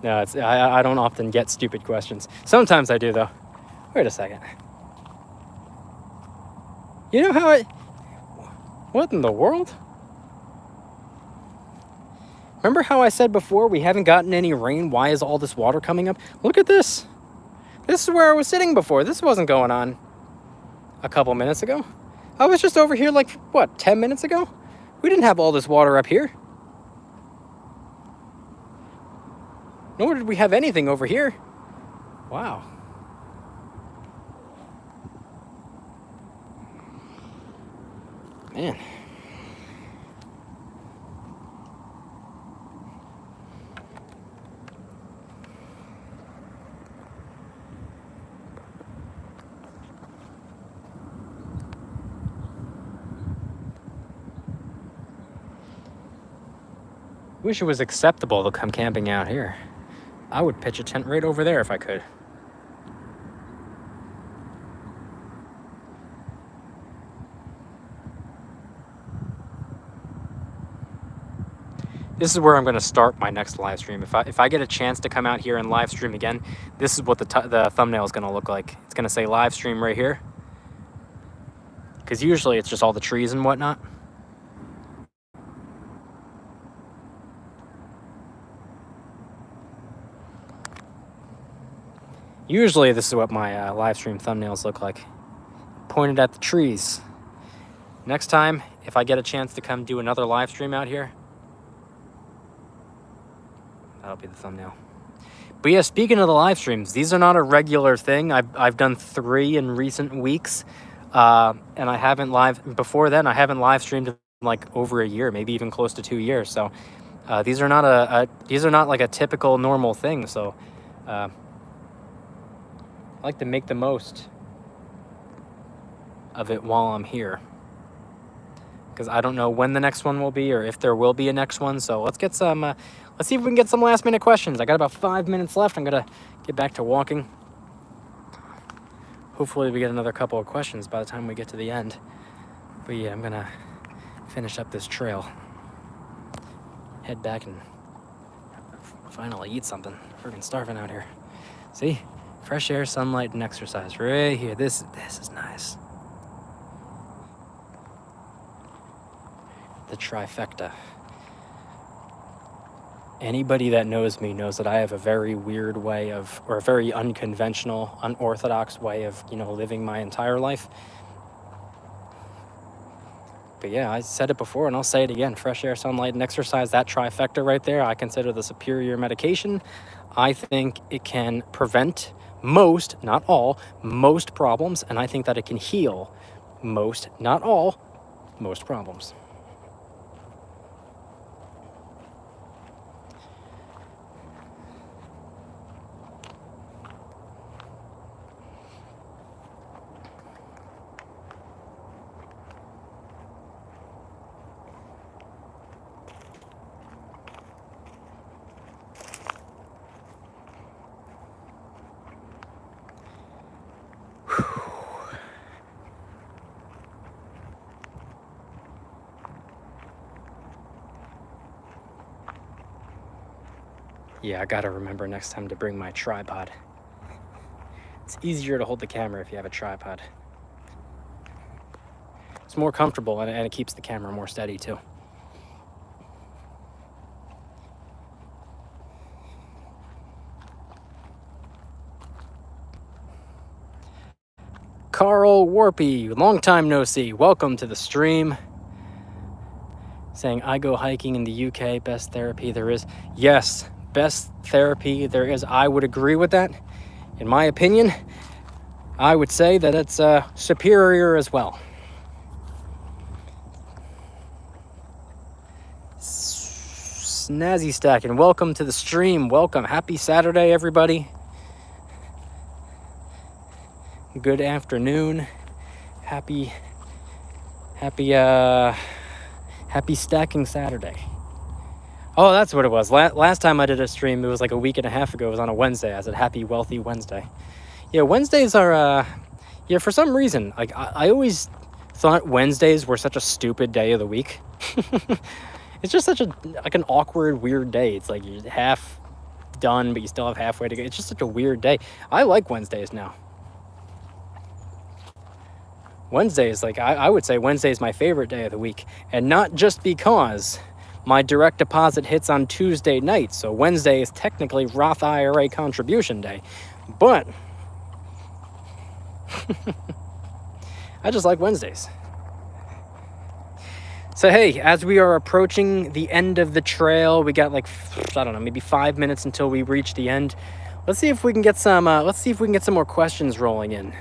Speaker 1: No, I don't often get stupid questions. Sometimes I do, though. Wait a second. You know how what in the world? Remember how I said before we haven't gotten any rain? Why is all this water coming up? Look at this. This is where I was sitting before. This wasn't going on a couple minutes ago. I was just over here like, what, 10 minutes ago? We didn't have all this water up here. Nor did we have anything over here. Wow. Man. Wish it was acceptable to come camping out here. I would pitch a tent right over there if I could. This is where I'm going to start my next live stream. If I get a chance to come out here and live stream again, this is what the thumbnail is going to look like. It's going to say live stream right here. Because usually it's just all the trees and whatnot. Usually this is what my live stream thumbnails look like. Pointed at the trees. Next time, if I get a chance to come do another live stream out here, that'll be the thumbnail. But yeah, speaking of the live streams, these are not a regular thing. I've done 3 in recent weeks. And I haven't before then, I haven't live streamed in like over a year, maybe even close to 2 years. So these are not these are not like a typical normal thing. So I like to make the most of it while I'm here. because I don't know when the next one will be or if there will be a next one. So let's get some, let's see if we can get some last minute questions. I got about 5 minutes left. I'm going to get back to walking. Hopefully we get another couple of questions by the time we get to the end. But yeah, I'm going to finish up this trail. Head back and finally eat something. Freaking starving out here. See? Fresh air, sunlight, and exercise right here. This is nice. The trifecta. Anybody that knows me knows that I have a very weird way of, or a very unconventional, unorthodox way of, living my entire life. But yeah, I said it before and I'll say it again. Fresh air, sunlight, and exercise, that trifecta right there, I consider the superior medication. I think it can prevent most, not all, most problems. And I think that it can heal most, not all, most problems. Yeah, I gotta remember next time to bring my tripod. It's easier to hold the camera if you have a tripod. It's more comfortable and it keeps the camera more steady too. Carl Warpy, long time no see. Welcome to the stream. Saying, I go hiking in the UK, best therapy there is. Yes, best therapy there is. I would agree with that. In my opinion, I would say that it's superior as well. Snazzy Stacking, welcome to the stream. Welcome. Happy Saturday, everybody. Good afternoon. Happy Stacking Saturday. Oh, that's what it was. Last time I did a stream, it was like a week and a half ago. It was on a Wednesday. I said Happy Wealthy Wednesday. Yeah, Wednesdays are, for some reason, like I always thought Wednesdays were such a stupid day of the week. It's just such an awkward, weird day. It's like you're half done, but you still have halfway to go. It's just such a weird day. I like Wednesdays now. Wednesdays, like I would say Wednesday is my favorite day of the week. And not just because my direct deposit hits on Tuesday night. So Wednesday is technically Roth IRA contribution day. But I just like Wednesdays. So hey, as we are approaching the end of the trail, we got like, I don't know, maybe 5 minutes until we reach the end. Let's see if we can get some more questions rolling in.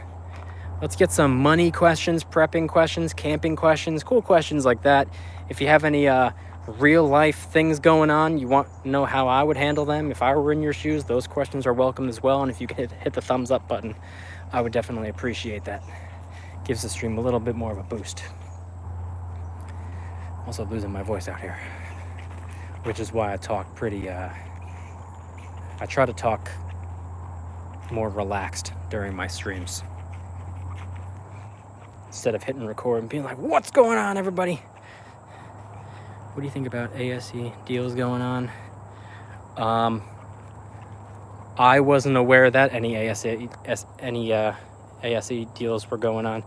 Speaker 1: Let's get some money questions, prepping questions, camping questions, cool questions like that. If you have any real life things going on, you want to know how I would handle them, if I were in your shoes, those questions are welcome as well. And if you could hit the thumbs up button, I would definitely appreciate that. Gives the stream a little bit more of a boost. Also losing my voice out here, which is why I talk pretty, I try to talk more relaxed during my streams. Instead of hitting record and being like, what's going on, everybody? What do you think about ASE deals going on? I wasn't aware that any ASE deals were going on.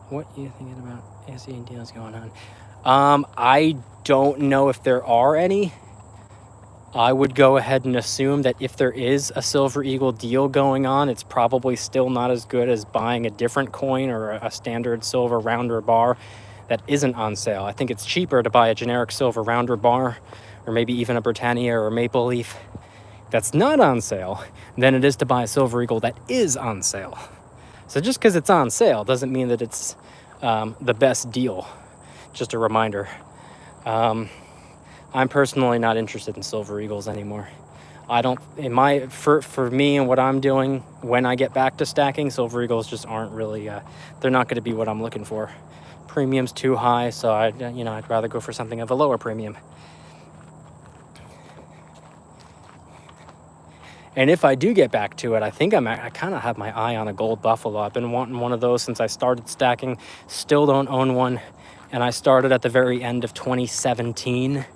Speaker 1: What are you thinking about ASE deals going on? I don't know if there are any. I would go ahead and assume that if there is a Silver Eagle deal going on, it's probably still not as good as buying a different coin or a standard silver rounder bar that isn't on sale. I think it's cheaper to buy a generic silver rounder bar, or maybe even a Britannia or a Maple Leaf that's not on sale, than it is to buy a Silver Eagle that is on sale. So just because it's on sale doesn't mean that it's the best deal. Just a reminder. I'm personally not interested in Silver Eagles anymore. I don't, for me and what I'm doing, when I get back to stacking, Silver Eagles just aren't really, they're not going to be what I'm looking for. Premium's too high, so I'd rather go for something of a lower premium. And if I do get back to it, I think I kind of have my eye on a gold buffalo. I've been wanting one of those since I started stacking. Still don't own one. And I started at the very end of 2017.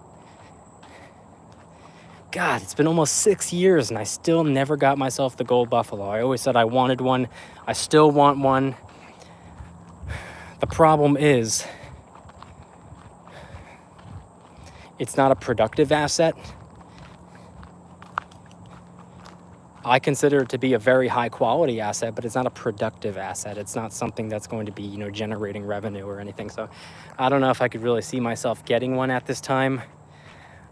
Speaker 1: God, it's been almost 6 years and I still never got myself the gold buffalo. I always said I wanted one. I still want one. The problem is, it's not a productive asset. I consider it to be a very high quality asset, but it's not a productive asset. It's not something that's going to be, generating revenue or anything. So I don't know if I could really see myself getting one at this time.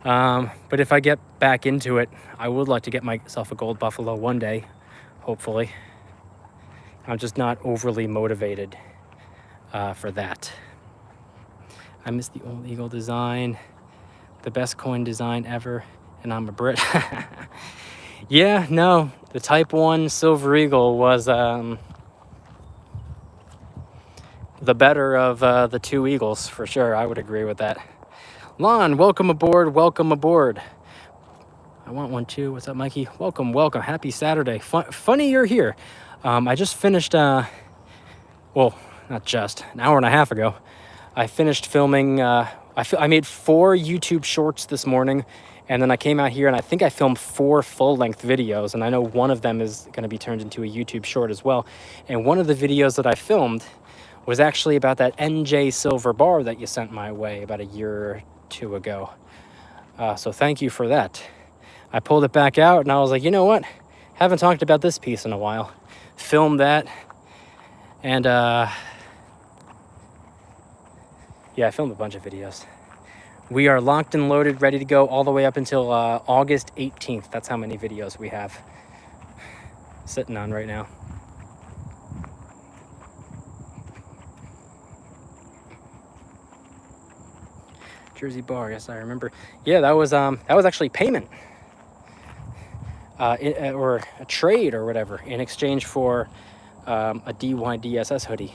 Speaker 1: But if I get back into it, I would like to get myself a gold buffalo one day, hopefully. I'm just not overly motivated for that. I miss the old eagle design, the best coin design ever, and I'm a Brit. Yeah, no, the Type 1 Silver Eagle was the better of the two eagles, for sure. I would agree with that. Lon, welcome aboard, welcome aboard. I want one too. What's up, Mikey? Welcome, welcome. Happy Saturday. Funny you're here. I just finished, well, not just, an hour and a half ago. I finished filming, I made 4 YouTube shorts this morning, and then I came out here and I think I filmed 4 full-length videos, and I know one of them is going to be turned into a YouTube short as well. And one of the videos that I filmed was actually about that NJ silver bar that you sent my way about a year or 2 ago. So thank you for that. I pulled it back out and I was like, you know what? Haven't talked about this piece in a while. Filmed that, and yeah, I filmed a bunch of videos. We are locked and loaded, ready to go all the way up until August 18th. That's how many videos we have sitting on right now. Jersey bar, yes, I remember. Yeah, that was actually payment, or a trade or whatever, in exchange for a DYDSS hoodie.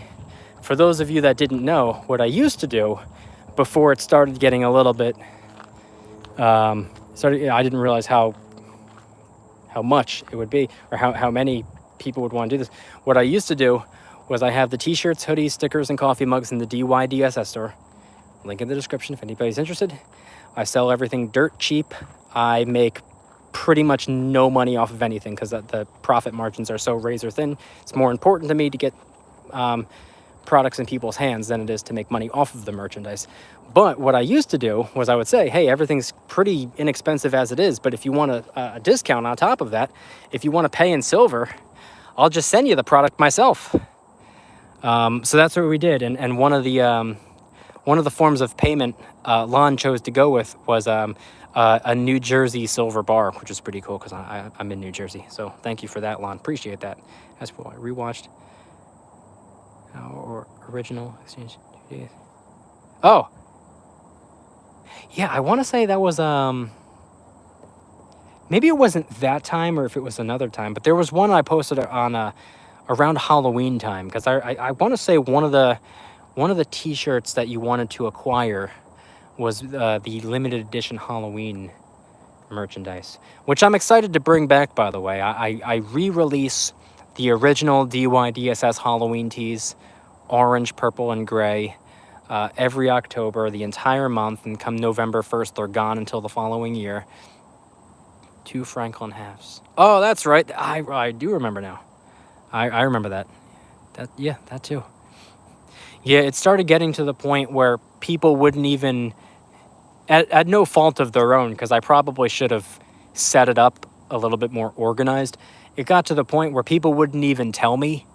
Speaker 1: For those of you that didn't know, what I used to do before it started getting a little bit, I didn't realize how much it would be, or how many people would want to do this. What I used to do was I have the t-shirts, hoodies, stickers, and coffee mugs in the DYDSS store. Link in the description if anybody's interested. I sell everything dirt cheap. I make pretty much no money off of anything because the profit margins are so razor thin. It's more important to me to get products in people's hands than it is to make money off of the merchandise. But what I used to do was I would say, hey, everything's pretty inexpensive as it is, but if you want a discount on top of that, if you want to pay in silver, I'll just send you the product myself. So that's what we did. And one of the forms of payment Lon chose to go with was a New Jersey silver bar, which is pretty cool because I'm in New Jersey. So thank you for that, Lon. Appreciate that. That's what I rewatched. Or original exchange. Oh, yeah, I want to say that was maybe it wasn't that time or if it was another time, but there was one I posted on around Halloween time, because I want to say one of the t-shirts that you wanted to acquire was the limited edition Halloween merchandise, which I'm excited to bring back, by the way. I re-release the original DYDSS Halloween tees, orange, purple, and gray, every October, the entire month, and come November 1st, they're gone until the following year. 2 Franklin halves. Oh, that's right. I do remember now. I remember that. Yeah, that too. Yeah, it started getting to the point where people wouldn't even, at no fault of their own, because I probably should have set it up a little bit more organized. It got to the point where people wouldn't even tell me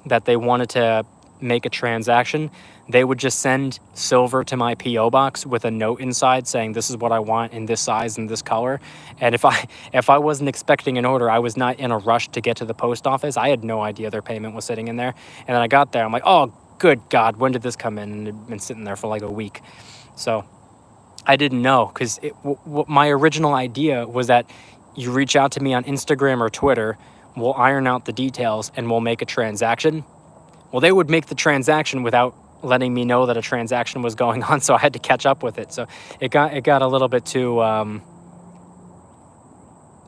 Speaker 1: that they wanted to make a transaction. They would just send silver to my P.O. box with a note inside saying, this is what I want in this size and this color. And if I wasn't expecting an order, I was not in a rush to get to the post office. I had no idea their payment was sitting in there. And then I got there, I'm like, oh, good God, when did this come in? And it had been sitting there for like a week. So I didn't know, because my original idea was that you reach out to me on Instagram or Twitter, we'll iron out the details and we'll make a transaction. Well, they would make the transaction without letting me know that a transaction was going on, so I had to catch up with it. So it got a little bit too,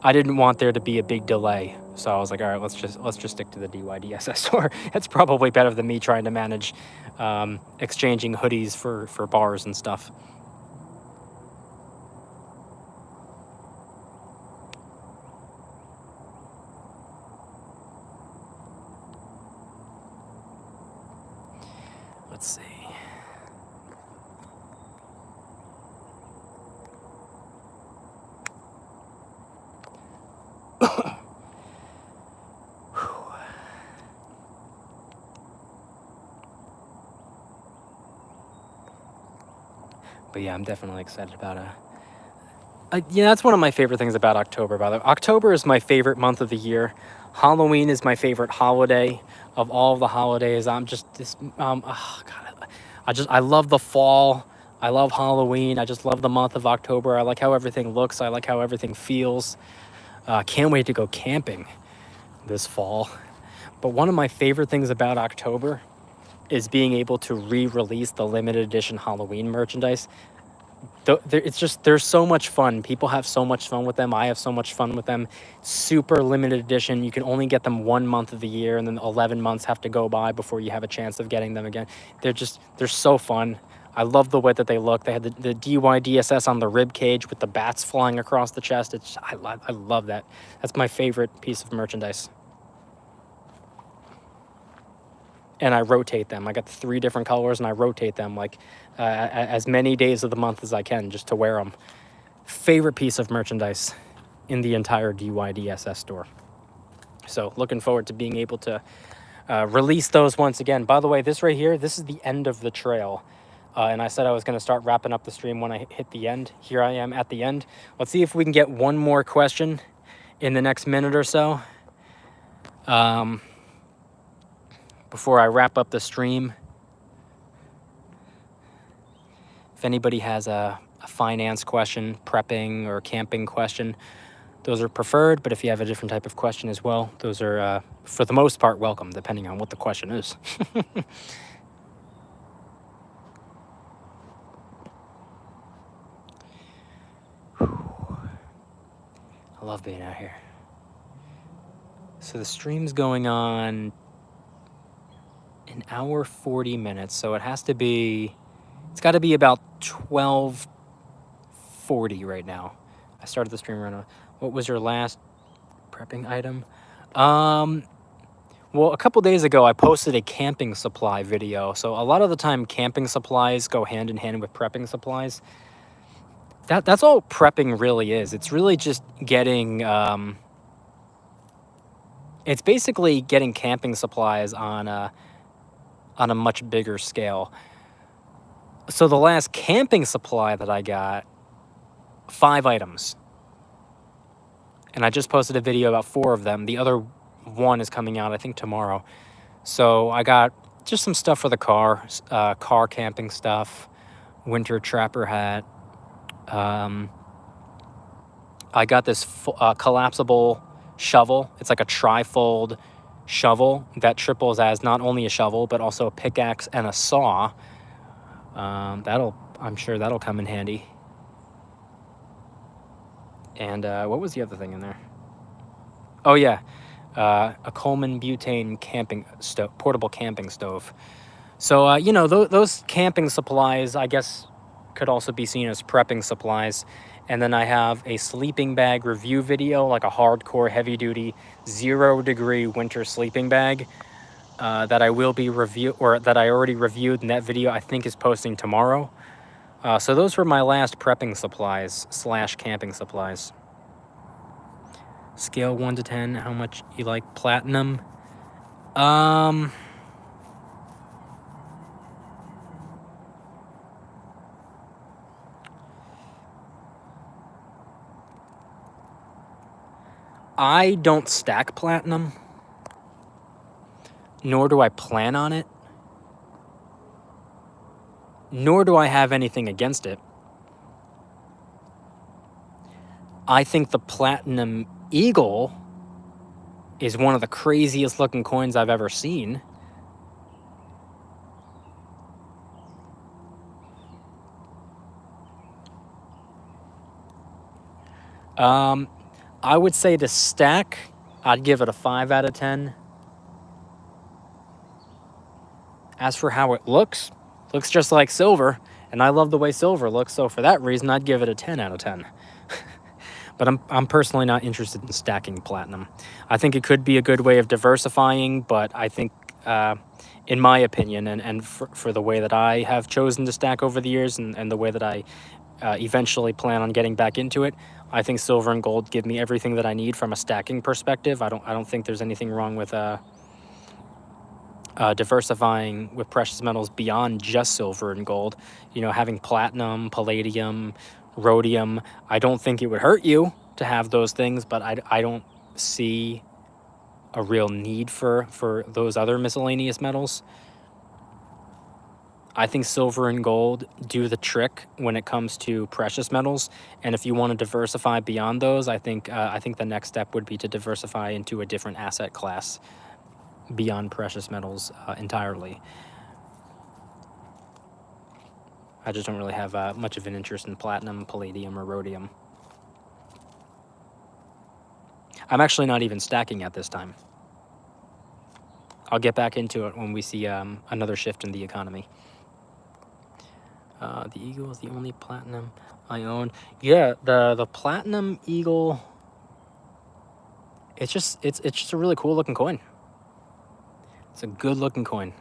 Speaker 1: I didn't want there to be a big delay. So I was like, all right, let's just stick to the DYDSS store. It's probably better than me trying to manage exchanging hoodies for bars and stuff. Let's see. But yeah, I'm definitely excited about yeah, that's one of my favorite things about October, by the way. October is my favorite month of the year. Halloween is my favorite holiday of all the holidays. I'm just this oh God, I love the fall. I love Halloween. I just love the month of October. I like how everything looks. I like how everything feels. Can't wait to go camping this fall. But one of my favorite things about October is being able to re-release the limited edition Halloween merchandise. It's just, they're so much fun. People have so much fun with them. I have so much fun with them. Super limited edition. You can only get them 1 month of the year, and then 11 months have to go by before you have a chance of getting them again. They're so fun. I love the way that they look. They had the DYDSS on the rib cage with the bats flying across the chest. I love that. That's my favorite piece of merchandise. And I rotate them. I got 3 different colors, and I rotate them like as many days of the month as I can just to wear them. Favorite piece of merchandise in the entire DYDSS store. So looking forward to being able to release those once again. By the way, this right here, this is the end of the trail. And I said I was going to start wrapping up the stream when I hit the end. Here I am at the end. Let's see if we can get one more question in the next minute or so. Before I wrap up the stream. If anybody has a finance question, prepping or camping question, those are preferred. But if you have a different type of question as well, those are, for the most part, welcome, depending on what the question is. I love being out here. So the stream's going on an hour 40 minutes, so it has to be, it's got to be about 12:40 right now. I started the stream right now. What was your last prepping item? Well, a couple days ago I posted a camping supply video. So a lot of the time camping supplies go hand in hand with prepping supplies. That's all prepping really is. It's really just getting it's basically getting camping supplies on a much bigger scale. So the last camping supply that I got, 5 items. And I just posted a video about 4 of them. The other one is coming out, I think, tomorrow. So I got just some stuff for the car, car camping stuff, winter trapper hat. I got this collapsible shovel. It's like a tri-fold shovel that triples as not only a shovel, but also a pickaxe and a saw. I'm sure that'll come in handy. And what was the other thing in there? Oh yeah, a Coleman butane camping stove, portable camping stove. So you know, those camping supplies, I guess, could also be seen as prepping supplies. And then I have a sleeping bag review video, like a hardcore, heavy-duty, 0-degree winter sleeping bag that I will be that I already reviewed, and that video I think is posting tomorrow. So those were my last prepping supplies / camping supplies. Scale 1 to 10, how much you like platinum? I don't stack platinum, nor do I plan on it, nor do I have anything against it. I think the Platinum Eagle is one of the craziest looking coins I've ever seen. I would say to stack, I'd give it a 5 out of 10. As for how it looks just like silver, and I love the way silver looks, so for that reason, I'd give it a 10 out of 10. But I'm personally not interested in stacking platinum. I think it could be a good way of diversifying, but I think, in my opinion, and for the way that I have chosen to stack over the years, and the way that I eventually plan on getting back into it, I think silver and gold give me everything that I need from a stacking perspective. I don't think there's anything wrong with diversifying with precious metals beyond just silver and gold. You know, having platinum, palladium, rhodium. I don't think it would hurt you to have those things, but I don't see a real need for those other miscellaneous metals. I think silver and gold do the trick when it comes to precious metals, and if you want to diversify beyond those, I think the next step would be to diversify into a different asset class beyond precious metals entirely. I just don't really have much of an interest in platinum, palladium, or rhodium. I'm actually not even stacking at this time. I'll get back into it when we see another shift in the economy. The Eagle is the only platinum I own. Yeah, the Platinum Eagle. It's just a really cool looking coin. It's a good looking coin.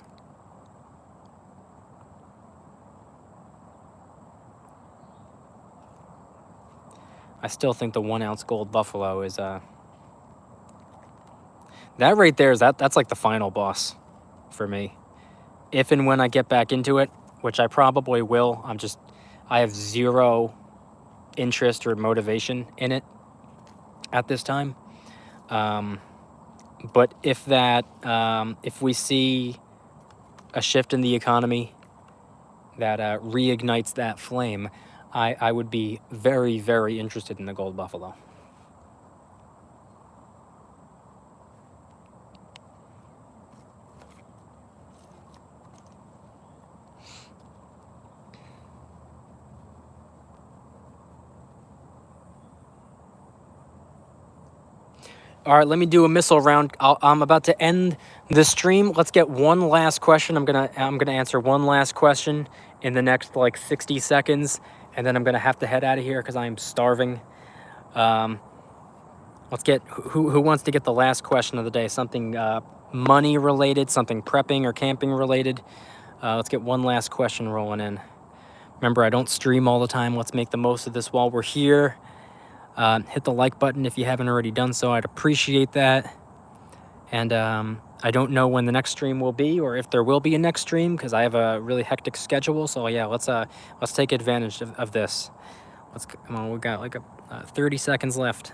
Speaker 1: I still think the 1 ounce gold buffalo is that right there is that's like the final boss for me. If and when I get back into it, which I probably will, I have zero interest or motivation in it at this time. But if we see a shift in the economy that reignites that flame, I would be very, very interested in the gold buffalo. All right, let me do a missile round. I'm about to end the stream. Let's get one last question. I'm gonna answer one last question in the next like 60 seconds, and then I'm gonna have to head out of here because I am starving. Let's get who wants to get the last question of the day? Something money related, something prepping or camping related. Let's get one last question rolling in. Remember, I don't stream all the time. Let's make the most of this while we're here. Hit the like button if you haven't already done so. I'd appreciate that. And I don't know when the next stream will be, or if there will be a next stream, because I have a really hectic schedule. So yeah, let's take advantage of this. Come on, we got like 30 seconds left.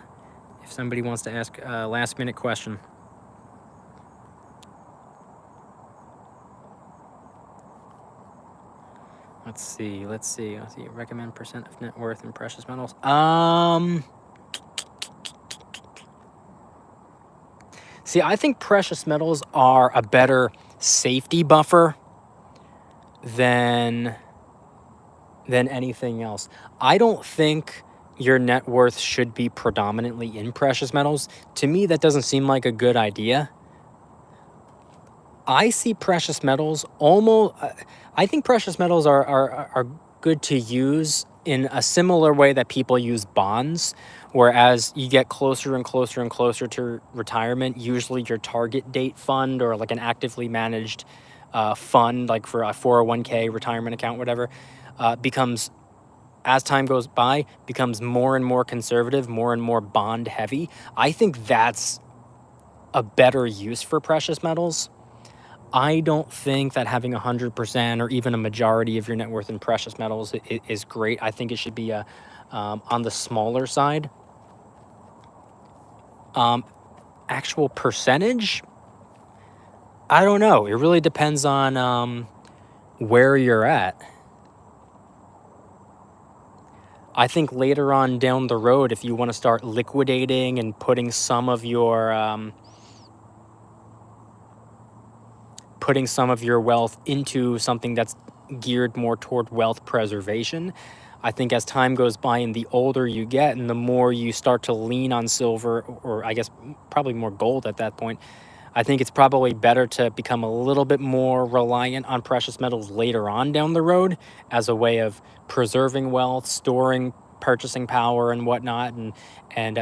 Speaker 1: If somebody wants to ask a last minute question. Let's see. Recommend percent of net worth in precious metals. See, I think precious metals are a better safety buffer than anything else. I don't think your net worth should be predominantly in precious metals. To me, that doesn't seem like a good idea. I see precious metals I think precious metals are good to use in a similar way that people use bonds, whereas you get closer and closer and closer to retirement, usually your target date fund or like an actively managed fund, like for a 401k retirement account, whatever, becomes, as time goes by, becomes more and more conservative, more and more bond heavy. I think that's a better use for precious metals. I don't think that having 100% or even a majority of your net worth in precious metals is great. I think it should be on the smaller side. Actual percentage, I don't know. It really depends on where you're at. I think later on down the road, if you want to start liquidating and putting some of your wealth into something that's geared more toward wealth preservation, I think as time goes by and the older you get and the more you start to lean on silver, or I guess probably more gold at that point, I think it's probably better to become a little bit more reliant on precious metals later on down the road as a way of preserving wealth, storing purchasing power and whatnot, and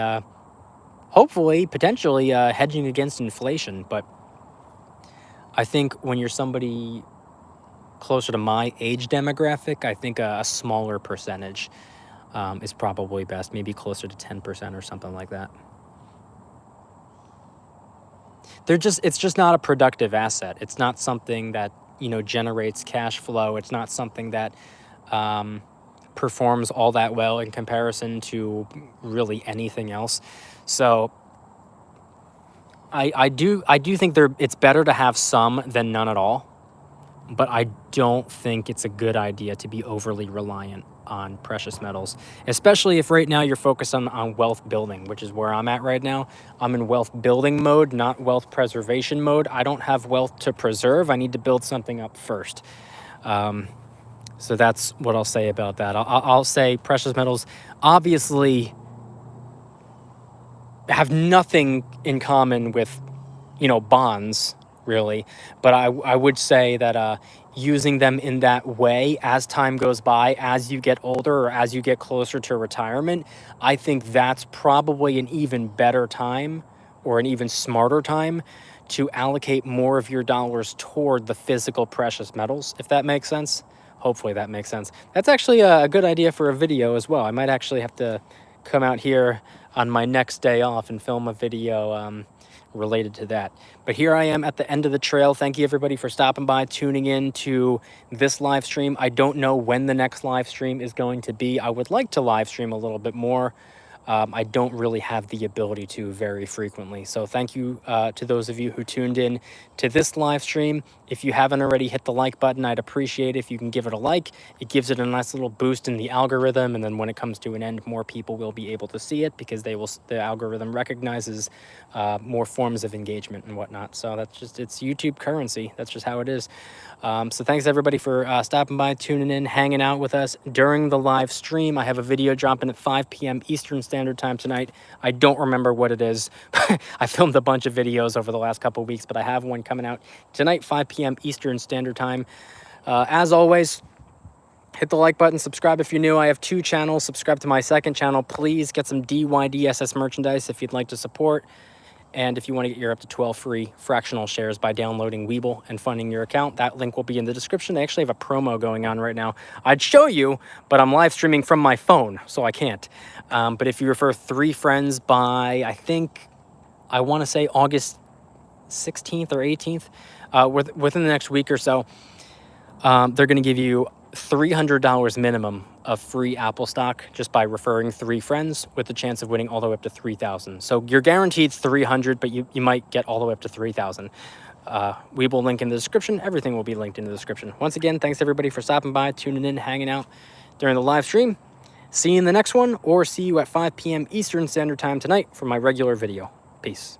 Speaker 1: hopefully, potentially hedging against inflation. But I think when you're somebody closer to my age demographic, I think a smaller percentage is probably best, maybe closer to 10% or something like that. It's just not a productive asset. It's not something that, generates cash flow. It's not something that performs all that well in comparison to really anything else. So I do think it's better to have some than none at all, but I don't think it's a good idea to be overly reliant on precious metals, especially if right now you're focused on wealth building, which is where I'm at right now. I'm in wealth building mode, not wealth preservation mode. I don't have wealth to preserve. I need to build something up first. So that's what I'll say about that. I'll say precious metals obviously have nothing in common with, bonds, really. But I would say that using them in that way as time goes by, as you get older or as you get closer to retirement, I think that's probably an even better time or an even smarter time to allocate more of your dollars toward the physical precious metals, if that makes sense. Hopefully that makes sense. That's actually a good idea for a video as well. I might actually have to come out here on my next day off and film a video related to that. But here I am at the end of the trail. Thank you everybody for stopping by, tuning in to this live stream. I don't know when the next live stream is going to be. I would like to live stream a little bit more. I don't really have the ability to very frequently. So thank you to those of you who tuned in to this live stream. If you haven't already hit the like button, I'd appreciate it if you can give it a like. It gives it a nice little boost in the algorithm, and then when it comes to an end, more people will be able to see it because the algorithm recognizes more forms of engagement and whatnot. So it's YouTube currency. That's just how it is. So thanks everybody for stopping by, tuning in, hanging out with us during the live stream. I have a video dropping at 5 p.m. Eastern Standard Time tonight. I don't remember what it is. I filmed a bunch of videos over the last couple of weeks, but I have one coming out tonight, 5 p.m. Eastern Standard Time. As always, hit the like button, subscribe if you're new. I have 2 channels. Subscribe to my second channel. Please get some DYDSS merchandise if you'd like to support. And if you want to get your up to 12 free fractional shares by downloading Webull and funding your account, that link will be in the description. They actually have a promo going on right now. I'd show you, but I'm live streaming from my phone, so I can't. But if you refer 3 friends by, I want to say August 16th or 18th, within the next week or so, they're going to give you $300 minimum of free Apple stock just by referring 3 friends, with the chance of winning all the way up to 3,000. So you're guaranteed 300, but you might get all the way up to 3,000. We will link in the description. Everything will be linked in the description. Once again, thanks everybody for stopping by, tuning in, hanging out during the live stream. See you in the next one, or see you at 5 p.m. Eastern Standard Time tonight for my regular video. Peace.